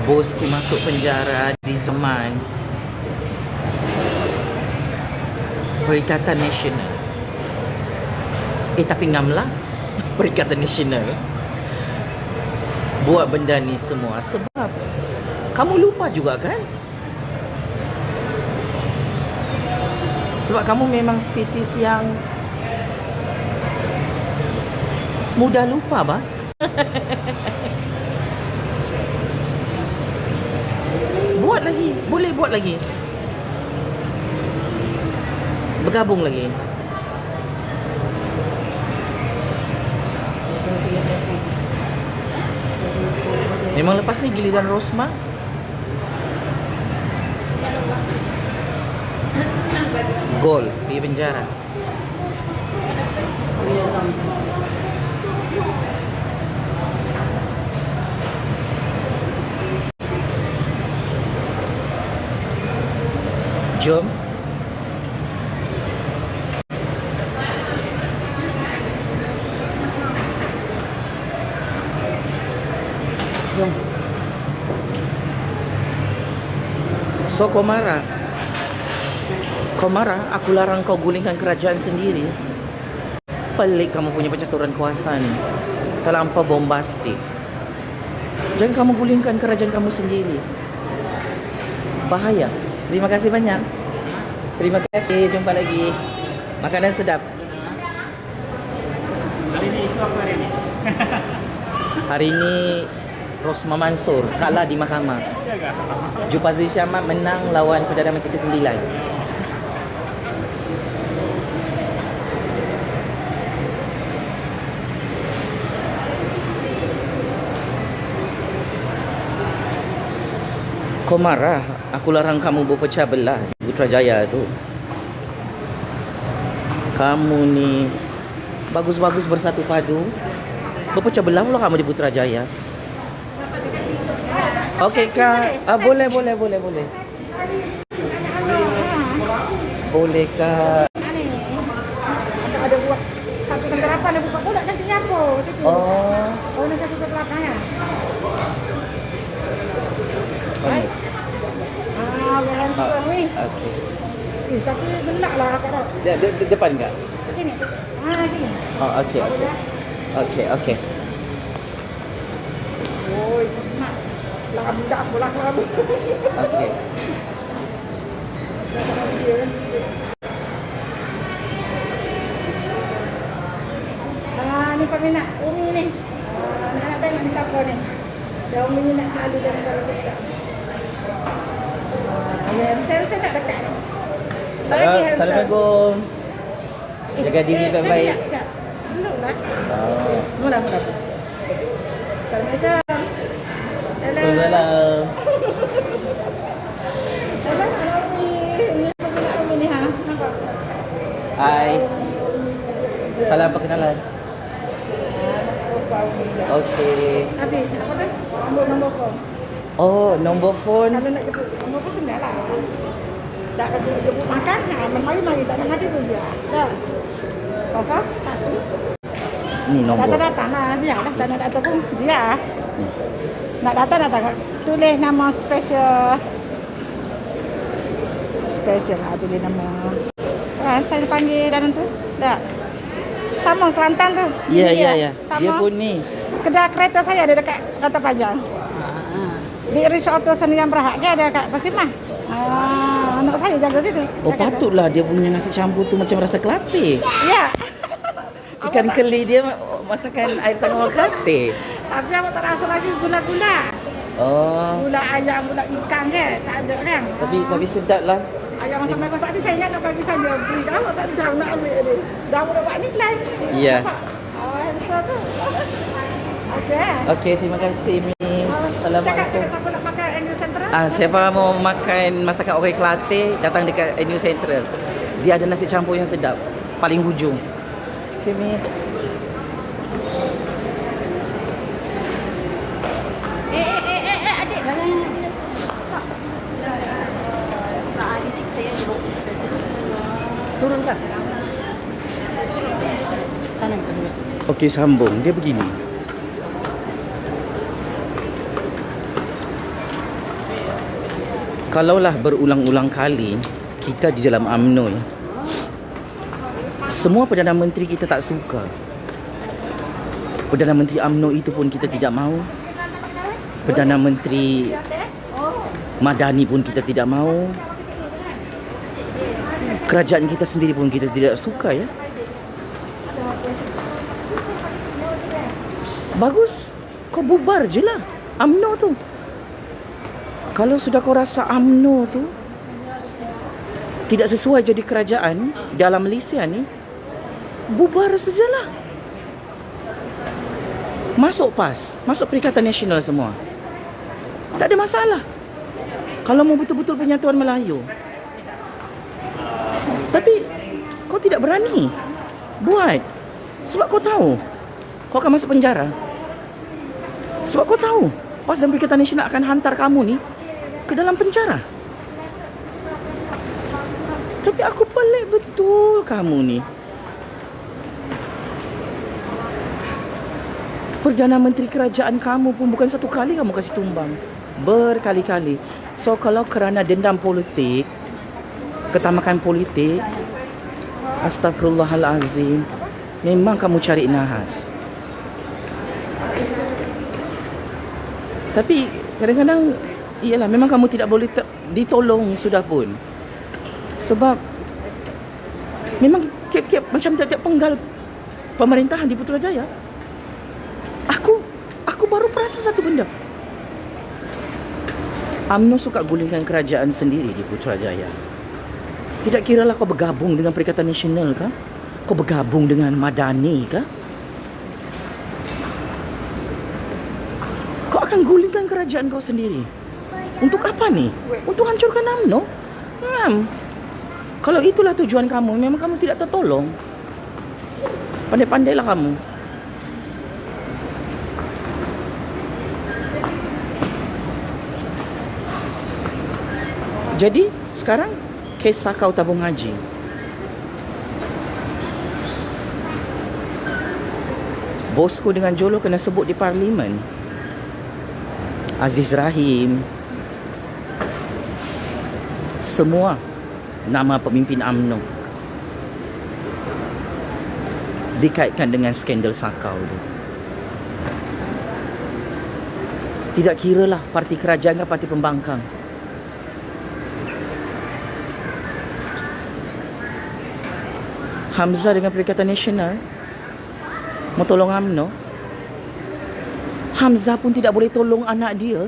Bosku masuk penjara di zaman Perikatan Nasional. Tapi ngamlah Perikatan Nasional buat benda ni semua sebab kamu lupa juga kan? Sebab kamu memang spesies yang mudah lupa, bah. Buat lagi, boleh buat lagi. Bergabung lagi. Memang lepas ni giliran Rosma. Gol di penjara. Jom. Jom. So kau marah? Kau marah? Aku larang kau gulingkan kerajaan sendiri. Pelik kamu punya percaturan kuasa ni. Terlampau bombastik. Jangan kamu gulingkan kerajaan kamu sendiri. Bahaya. Terima kasih banyak. Terima kasih. Jumpa lagi. Makanan sedap. Hari ini isu apa hari ini? Hari ini Rosma Mansur kalah di mahkamah. Jupazi Syamad menang lawan Perdana Menteri ke-9. Kau marah? Aku larang kamu berpecah belah di Putrajaya tu. Kamu ni bagus-bagus bersatu padu. Berpecah belah pula kamu di Putrajaya. Okey Kak. Boleh. Boleh Kak. Ada buat satu tenterapan ada buka pula kan Singapura. Oh. Oh, ada satu tenterapan ya. Okey. Langsung ni. Okey. Tapi gelak lah Kak. Depan enggak? Begini. Gini. Oh, okey. Okey. Oi, semak. Lah budak pula kamu. Okey. Ni peminat Umi ni. Nak tengok ni siapa ni. Dia Umi nak selalu dalam kalau dekat. Saya nak dekat ni. Assalamualaikum. Jaga diri baik-baik. Belum lah. Oh. Mula. Assalamualaikum. Hello. Waalaikumsalam. Hello, Umi. Ni peminat Umi ni ha. Nampak? Hai. Salam perkenalan. Okey. Nanti apa kan? Nombor phone. Oh, nombor phone. Kalau nak jemput, nombor phone senang lah. Tak kata jemput makan, mari tak nak mati pun dia. Dah. Pasal? Tak tu. Ni nombor. Datang lah, biarlah. Tak nak datang pun, biar. Nak datang. Tulis nama special. Special lah tulis nama. Kan, saya panggil dalam tu. Dah. Sama Kelantan tu. Ya. Sama. Dia pun ni. Kedai kereta saya ada dekat Kota Pajang. Di Resort Auto Senayan Berhad dia ada kat Pasimah. Anak saya jaga situ. Oh, patutlah dia punya nasi campur tu macam rasa Kelate. Ya. Ikan keli dia masakan air tangga Kelate. Tapi awak tak rasa lagi gula-gula. Oh. Gula ayam, gula ikan je. Tak ada kan. Tapi sedap lah. Ayam masak masak tadi saya ingat nak bagi saja. Beri awak tak jauh nak ambil ni. Dah awak dapat ni lain. Ya. Besar tu. Okey. Okey, terima kasih Mi. Assalamualaikum. Cakap siapa nak makan Annual Central? Siapa mau makan masakan orang Kelate datang dekat New Central. Dia ada nasi campur yang sedap. Paling hujung. Okey Mi. Adik jangan. Turun ke? Sana kedua. Okey, sambung. Dia begini. Kalaulah berulang-ulang kali kita di dalam UMNO ya. Semua Perdana Menteri kita tak suka. Perdana Menteri UMNO itu pun kita tidak mahu. Perdana Menteri Madani pun kita tidak mahu. Kerajaan kita sendiri pun kita tidak suka ya. Bagus, kau bubar je lah UMNO tu. Kalau sudah kau rasa UMNO tu tidak sesuai jadi kerajaan dalam Malaysia ni, bubar sajalah. Masuk PAS, masuk Perikatan Nasional semua. Tak ada masalah. Kalau mau betul-betul penyatuan Melayu. Tapi kau tidak berani buat. Sebab kau tahu kau akan masuk penjara. Sebab kau tahu PAS dan Perikatan Nasional akan hantar kamu ni ke dalam penjara. Tapi aku pelik betul kamu ni. Perdana Menteri kerajaan kamu pun bukan satu kali kamu kasih tumbang. Berkali-kali. So kalau kerana dendam politik, ketamakan politik, astagfirullahalazim, memang kamu cari nahas. Tapi kadang-kadang iyalah memang kamu tidak boleh ditolong sudah pun. Sebab memang tiap-tiap macam tiap-tiap penggal pemerintahan di Putrajaya. Aku baru perasa satu benda. UMNO suka gulingkan kerajaan sendiri di Putrajaya. Tidak kiralah kau bergabung dengan Perikatan Nasional kah? Kau bergabung dengan Madani kah? Kau akan gulingkan kerajaan kau sendiri. Untuk apa ni? Untuk hancurkan UMNO? Kalau itulah tujuan kamu, memang kamu tidak tertolong. Pandai-pandailah kamu. Jadi sekarang kisah kau tabung haji. Bosku dengan Jolo kena sebut di parlimen. Aziz Rahim. Semua nama pemimpin UMNO dikaitkan dengan skandal Sakau tu. Tidak kiralah parti kerajaan ke parti pembangkang. Hamzah dengan Perikatan Nasional mau tolong UMNO. Hamzah pun tidak boleh tolong anak dia.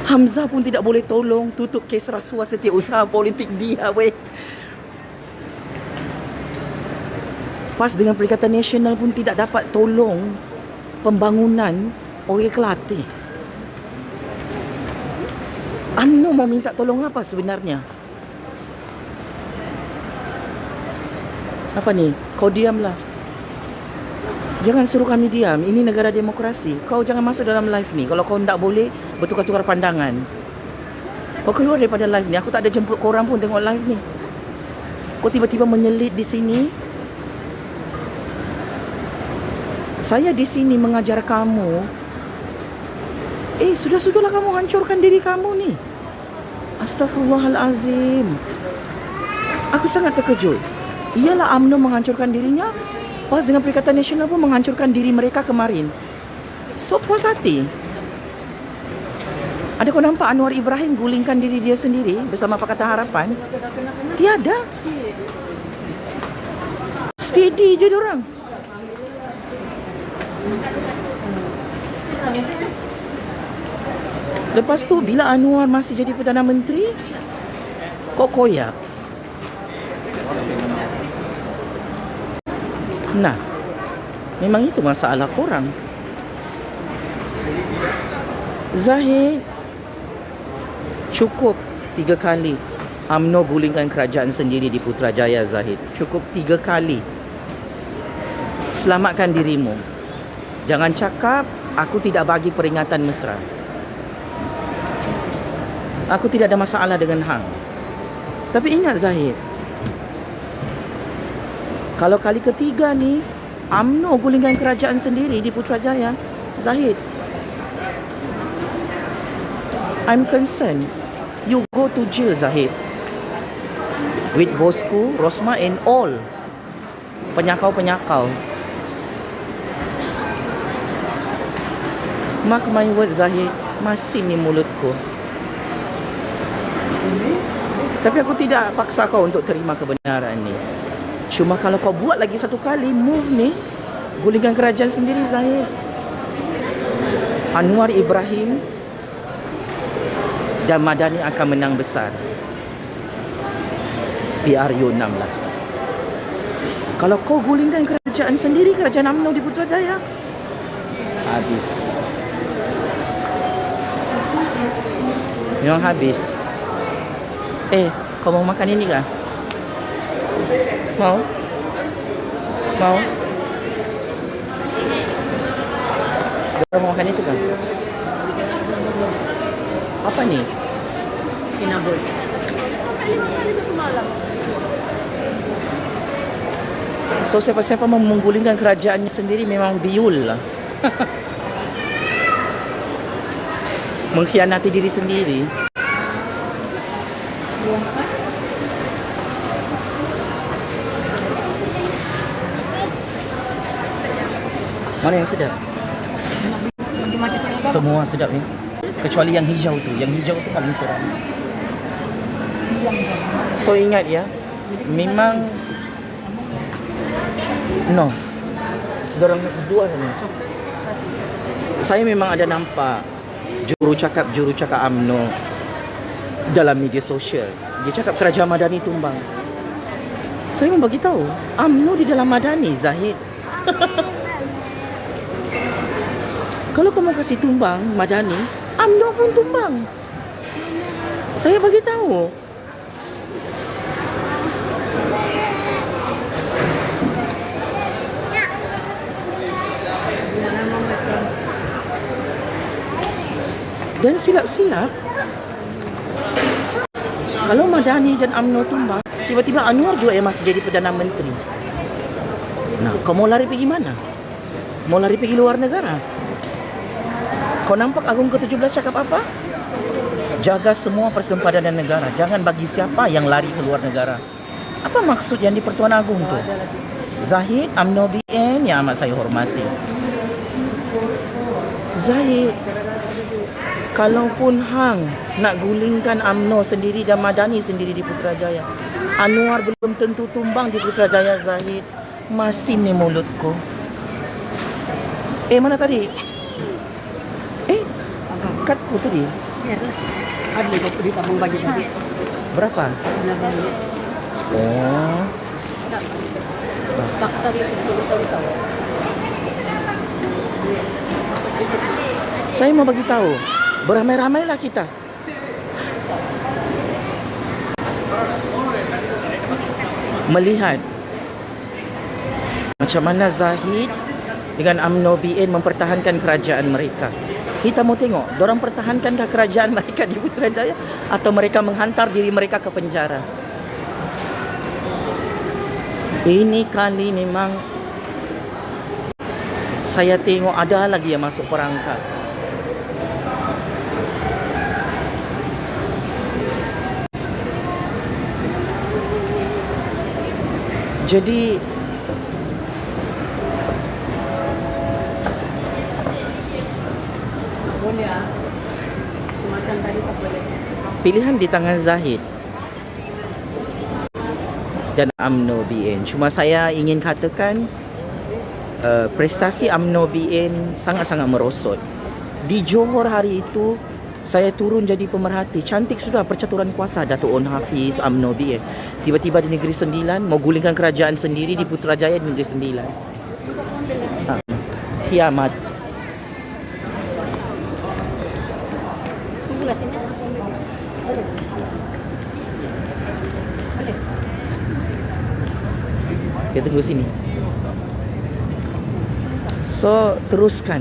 Hamzah pun tidak boleh tolong tutup kes rasuah setiausaha politik dia, weh. PAS dengan Perikatan Nasional pun tidak dapat tolong pembangunan Orang Kelate. UMNO mau minta tolong apa sebenarnya? Apa ni? Kau diamlah. Jangan suruh kami diam. Ini negara demokrasi. Kau jangan masuk dalam live ni. Kalau kau tak boleh bertukar-tukar pandangan, kau keluar daripada live ni. Aku tak ada jemput korang pun tengok live ni. Kau tiba-tiba menyelit di sini. Saya di sini mengajar kamu. Sudah-sudahlah kamu hancurkan diri kamu ni. Astaghfirullahalazim. Aku sangat terkejut. Iyalah UMNO menghancurkan dirinya. PAS dengan Perikatan Nasional pun menghancurkan diri mereka kemarin. So puas hati. Ada kau nampak Anwar Ibrahim gulingkan diri dia sendiri bersama Pakatan Harapan? Tiada. Steady je diorang. Lepas tu bila Anwar masih jadi Perdana Menteri, kok koyak. Nah, memang itu masalah korang. Zahid, cukup 3 kali UMNO gulingkan kerajaan sendiri di Putrajaya, Zahid. Cukup 3 kali. Selamatkan dirimu. Jangan cakap aku tidak bagi peringatan mesra. Aku tidak ada masalah dengan hang. Tapi ingat Zahid, kalau kali ketiga ni UMNO gulingkan kerajaan sendiri di Putrajaya, Zahid, I'm concerned. You go to jail, Zahid. With bosku, Rosma and all penyakau-penyakau. Mark my word, Zahid, masih ni mulutku. Tapi aku tidak paksa kau untuk terima kebenaran ni. Cuma kalau kau buat lagi satu kali move ni, gulingkan kerajaan sendiri, Zahid, Anwar Ibrahim dan Madani akan menang besar PRU 16. Kalau kau gulingkan kerajaan sendiri, kerajaan UMNO di Putrajaya, habis. Memang habis. Kau mau makan ini kah? Mau? Mau? Kau mau makan itu kan? Apa ni? Cinnabon. 5 kali satu malam. So siapa-siapa mau menggulingkan kerajaannya sendiri memang biul lah. Mengkhianati diri sendiri. Mana yang sedap? Semua sedap ya. Kecuali yang hijau tu. Yang hijau tu paling seram. So ingat ya, memang no. Sedorang dua ni. Saya memang ada nampak juru cakap UMNO dalam media sosial. Dia cakap kerajaan Madani tumbang. Saya mau bagi tahu, UMNO di dalam Madani, Zahid. Kalau kamu kasih tumbang Madani, UMNO pun tumbang. Saya bagi tahu. Dan silap-silap, kalau Madani dan UMNO tumbang, tiba-tiba Anwar juga yang masih jadi Perdana Menteri. Nah, kau mau lari pergi mana? Mau lari pergi luar negara? Kau nampak Agong ke-17 cakap apa? Jaga semua persempadan negara. Jangan bagi siapa yang lari ke luar negara. Apa maksud yang di Pertuan Agong tu? Zahid, UMNO BN yang amat saya hormati. Zahid, kalaupun hang nak gulingkan UMNO sendiri dan Madani sendiri di Putrajaya, Anwar belum tentu tumbang di Putrajaya, Zahid. Masin ni mulutku. Mana tadi? Kadku tadi. Ada di tabung bagi tadi. Berapa? Oh. Tak tadi itu. Saya mau bagi tahu, beramai-ramailah kita. Melihat macam mana Zahid dengan UMNO BN mempertahankan kerajaan mereka. Kita mau tengok, dorang pertahankankah kerajaan mereka di Putrajaya atau mereka menghantar diri mereka ke penjara. Ini kali memang saya tengok ada lagi yang masuk perangkap. Jadi pilihan di tangan Zahid dan UMNO BN. Cuma saya ingin katakan prestasi UMNO BN sangat-sangat merosot. Di Johor hari itu saya turun jadi pemerhati. Cantik sudah percaturan kuasa Datuk On Hafiz, UMNO BN. Tiba-tiba di Negeri Sembilan mau gulingkan kerajaan sendiri di Putrajaya di Negeri Sembilan. Kiamat. Kita tunggu sini. So, teruskan.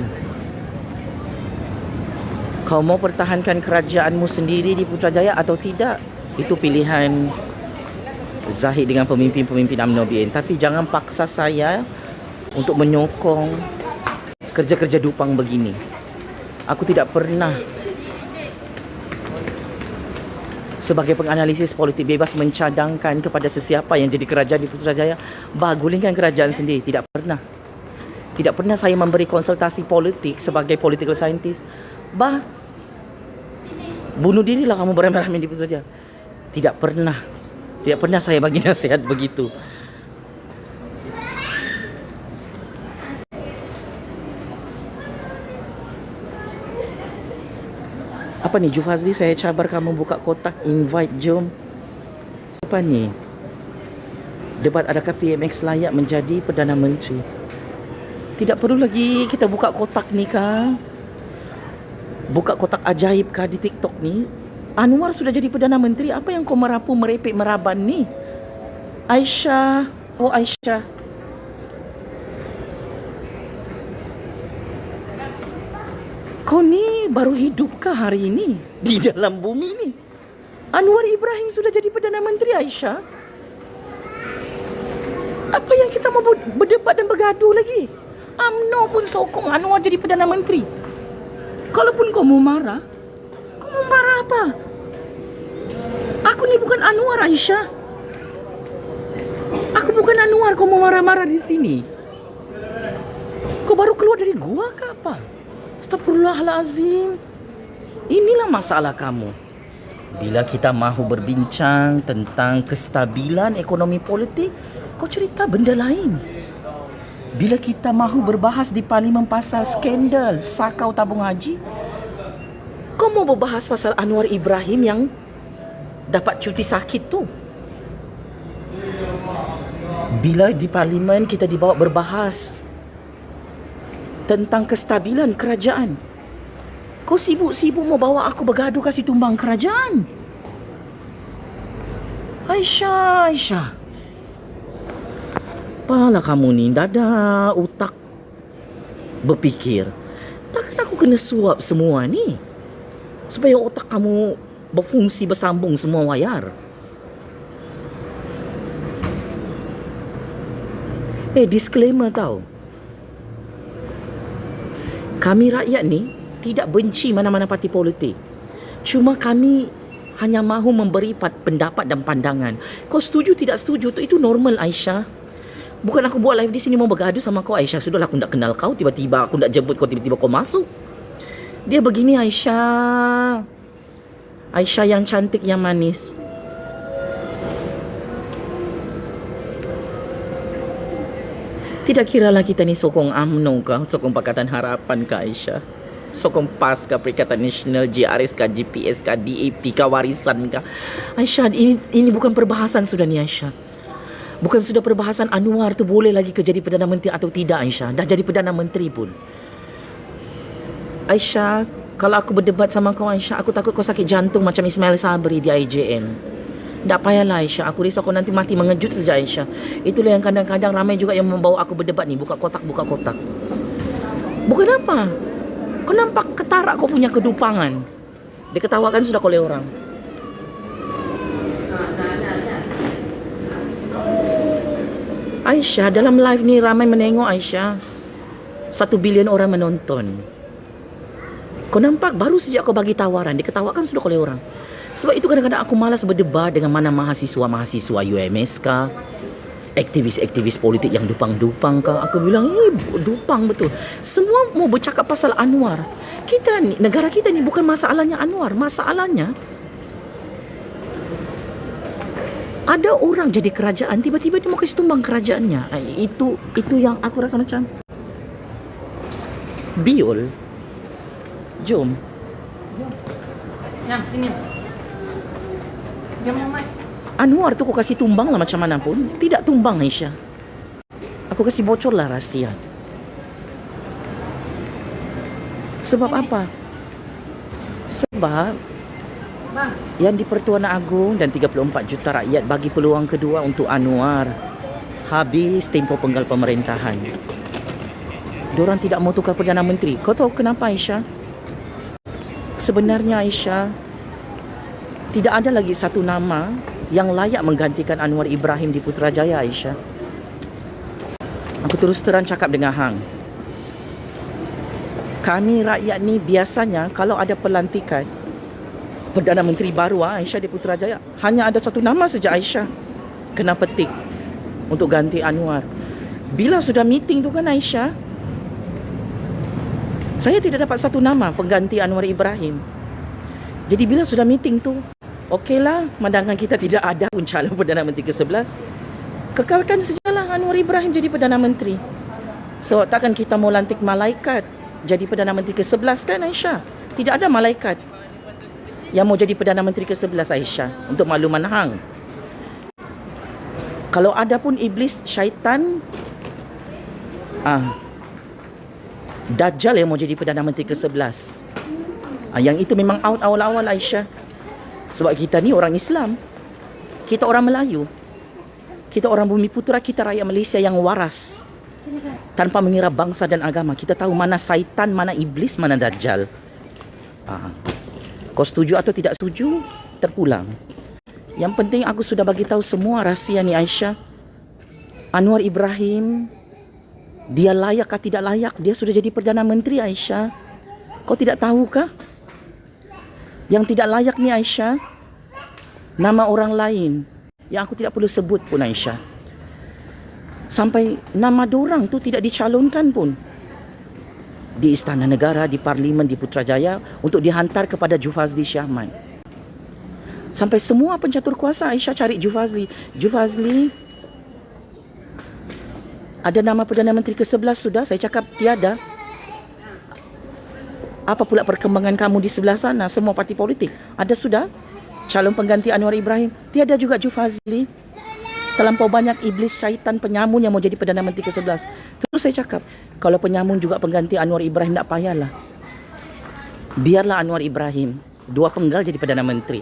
Kau mau pertahankan kerajaanmu sendiri di Putrajaya atau tidak? Itu pilihan Zahid dengan pemimpin-pemimpin UMNO BN. Tapi jangan paksa saya untuk menyokong kerja-kerja dupang begini. Aku tidak pernah sebagai penganalisis politik bebas mencadangkan kepada sesiapa yang jadi kerajaan di Putrajaya, gulingkan kerajaan sendiri. Tidak pernah. Tidak pernah saya memberi konsultasi politik sebagai political scientist. Bunuh dirilah kamu beramai-ramai di Putrajaya. Tidak pernah. Tidak pernah saya bagi nasihat begitu. Apa ni Jufazli, saya cabar kamu buka kotak invite, jom. Siapa ni? Debat adakah PMX layak menjadi Perdana Menteri? Tidak perlu lagi kita buka kotak ni kah? Buka kotak ajaib kah di TikTok ni? Anwar sudah jadi Perdana Menteri, apa yang kau merapu merepek meraban ni? Aisyah, oh Aisyah. Kau ni baru hidupkah hari ini di dalam bumi ni? Anwar Ibrahim sudah jadi Perdana Menteri, Aisyah. Apa yang kita mau berdebat dan bergaduh lagi? UMNO pun sokong Anwar jadi Perdana Menteri. Kalaupun kau mau marah apa? Aku ni bukan Anwar, Aisyah. Aku bukan Anwar, kau mau marah-marah di sini. Kau baru keluar dari gua ke apa? Astagfirullahalazim. Inilah masalah kamu. Bila kita mahu berbincang tentang kestabilan ekonomi politik, kau cerita benda lain. Bila kita mahu berbahas di parlimen pasal skandal sakau tabung haji, kau mau berbahas pasal Anwar Ibrahim yang dapat cuti sakit tu. Bila di parlimen kita dibawa berbahas tentang kestabilan kerajaan, kau sibuk-sibuk mau bawa aku bergaduh kasih tumbang kerajaan. Aisyah. Apalah kamu ni, dah ada otak berfikir. Takkan aku kena suap semua ni supaya otak kamu berfungsi bersambung semua wayar. Disclaimer tau. Kami rakyat ni tidak benci mana-mana parti politik. Cuma kami hanya mahu memberi pendapat dan pandangan. Kau setuju tidak setuju tu itu normal, Aisyah. Bukan aku buat live di sini mau bergaduh sama kau, Aisyah. Sudahlah, aku tak kenal kau. Tiba-tiba aku nak jemput kau, tiba-tiba kau masuk. Dia begini, Aisyah. Aisyah yang cantik, yang manis. Tidak kiralah kita ni sokong UMNO ke, sokong Pakatan Harapan ke, Aisyah. Sokong PAS ke, Perikatan Nasional, JRS ke, GPS ke, DAP ke, Warisan ke. Aisyah, ini bukan perbahasan sudah ni, Aisyah. Bukan sudah perbahasan Anwar tu boleh lagi ke jadi Perdana Menteri atau tidak, Aisyah. Dah jadi Perdana Menteri pun. Aisyah, kalau aku berdebat sama kau, Aisyah, aku takut kau sakit jantung macam Ismail Sabri di IJN. Tak payahlah, Aisyah. Aku risau kau nanti mati mengejut saja, Aisyah. Itulah yang kadang-kadang ramai juga yang membawa aku berdebat ni. Buka kotak. Bukan apa? Kau nampak ketarak kau punya kedupangan. Diketawakan sudah oleh orang. Aisyah, dalam live ni ramai menengok, Aisyah. 1 bilion orang menonton. Kau nampak baru sejak kau bagi tawaran, diketawakan sudah oleh orang. Sebab itu kadang-kadang aku malas berdebat dengan mana mahasiswa UMS kah, aktivis-aktivis politik yang dupang-dupang kah. Aku bilang, dupang betul. Semua mau bercakap pasal Anwar. Kita ni, negara kita ni bukan masalahnya Anwar. Masalahnya ada orang jadi kerajaan, tiba-tiba dia mau kasih tumbang kerajaannya. Itu yang aku rasa macam biol. Jom. Yang sini. Jom, Mat. Anwar tu kau kasih tumbang lah macam mana pun. Tidak tumbang, Aisyah. Aku kasih bocor lah rahsia. Sebab apa? Sebab yang di Pertuan Agong dan 34 juta rakyat bagi peluang kedua untuk Anwar. Habis tempoh penggal pemerintahan. Diorang tidak mau tukar Perdana Menteri. Kau tahu kenapa, Aisyah? Sebenarnya, Aisyah, tidak ada lagi satu nama yang layak menggantikan Anwar Ibrahim di Putrajaya, Aisyah. Aku terus terang cakap dengan hang. Kami rakyat ni biasanya kalau ada pelantikan Perdana Menteri baru, Aisyah, di Putrajaya, hanya ada satu nama saja, Aisyah kena petik untuk ganti Anwar. Bila sudah meeting tu kan, Aisyah, saya tidak dapat satu nama pengganti Anwar Ibrahim. Jadi bila sudah meeting tu, okeylah, pandangan kita tidak ada pun calon Perdana Menteri ke-11. Kekalkan sajalah Anwar Ibrahim jadi Perdana Menteri. So takkan kita mau lantik malaikat jadi Perdana Menteri ke-11 kan, Aisyah? Tidak ada malaikat yang mau jadi Perdana Menteri ke-11, Aisyah. Untuk makluman hang, kalau ada pun iblis, syaitan, Dajjal yang mau jadi Perdana Menteri ke-11. Yang itu memang out awal-awal, Aisyah. Sebab kita ni orang Islam, kita orang Melayu, kita orang Bumi Putra, kita rakyat Malaysia yang waras, tanpa mengira bangsa dan agama. Kita tahu mana syaitan, mana iblis, mana Dajjal. Kau setuju atau tidak setuju, terpulang. Yang penting aku sudah bagi tahu semua rahsia ni Aisyah. Anwar Ibrahim, dia layak atau tidak layak, dia sudah jadi Perdana Menteri Aisyah. Kau tidak tahukah? Yang tidak layak ni Aisyah, nama orang lain yang aku tidak perlu sebut pun Aisyah. Sampai nama dorang tu tidak dicalonkan pun di Istana Negara, di Parlimen, di Putrajaya untuk dihantar kepada Jufazli Syahman. Sampai semua pencatur kuasa Aisyah cari Jufazli. Jufazli, ada nama Perdana Menteri ke-11 sudah? Saya cakap tiada. Apa pula perkembangan kamu di sebelah sana? Semua parti politik ada sudah calon pengganti Anwar Ibrahim? Tiada juga Jufazli. Terlampau banyak iblis syaitan penyamun yang mau jadi Perdana Menteri ke-11. Terus saya cakap, kalau penyamun juga pengganti Anwar Ibrahim, tak payahlah. Biarlah Anwar Ibrahim, dua penggal jadi Perdana Menteri.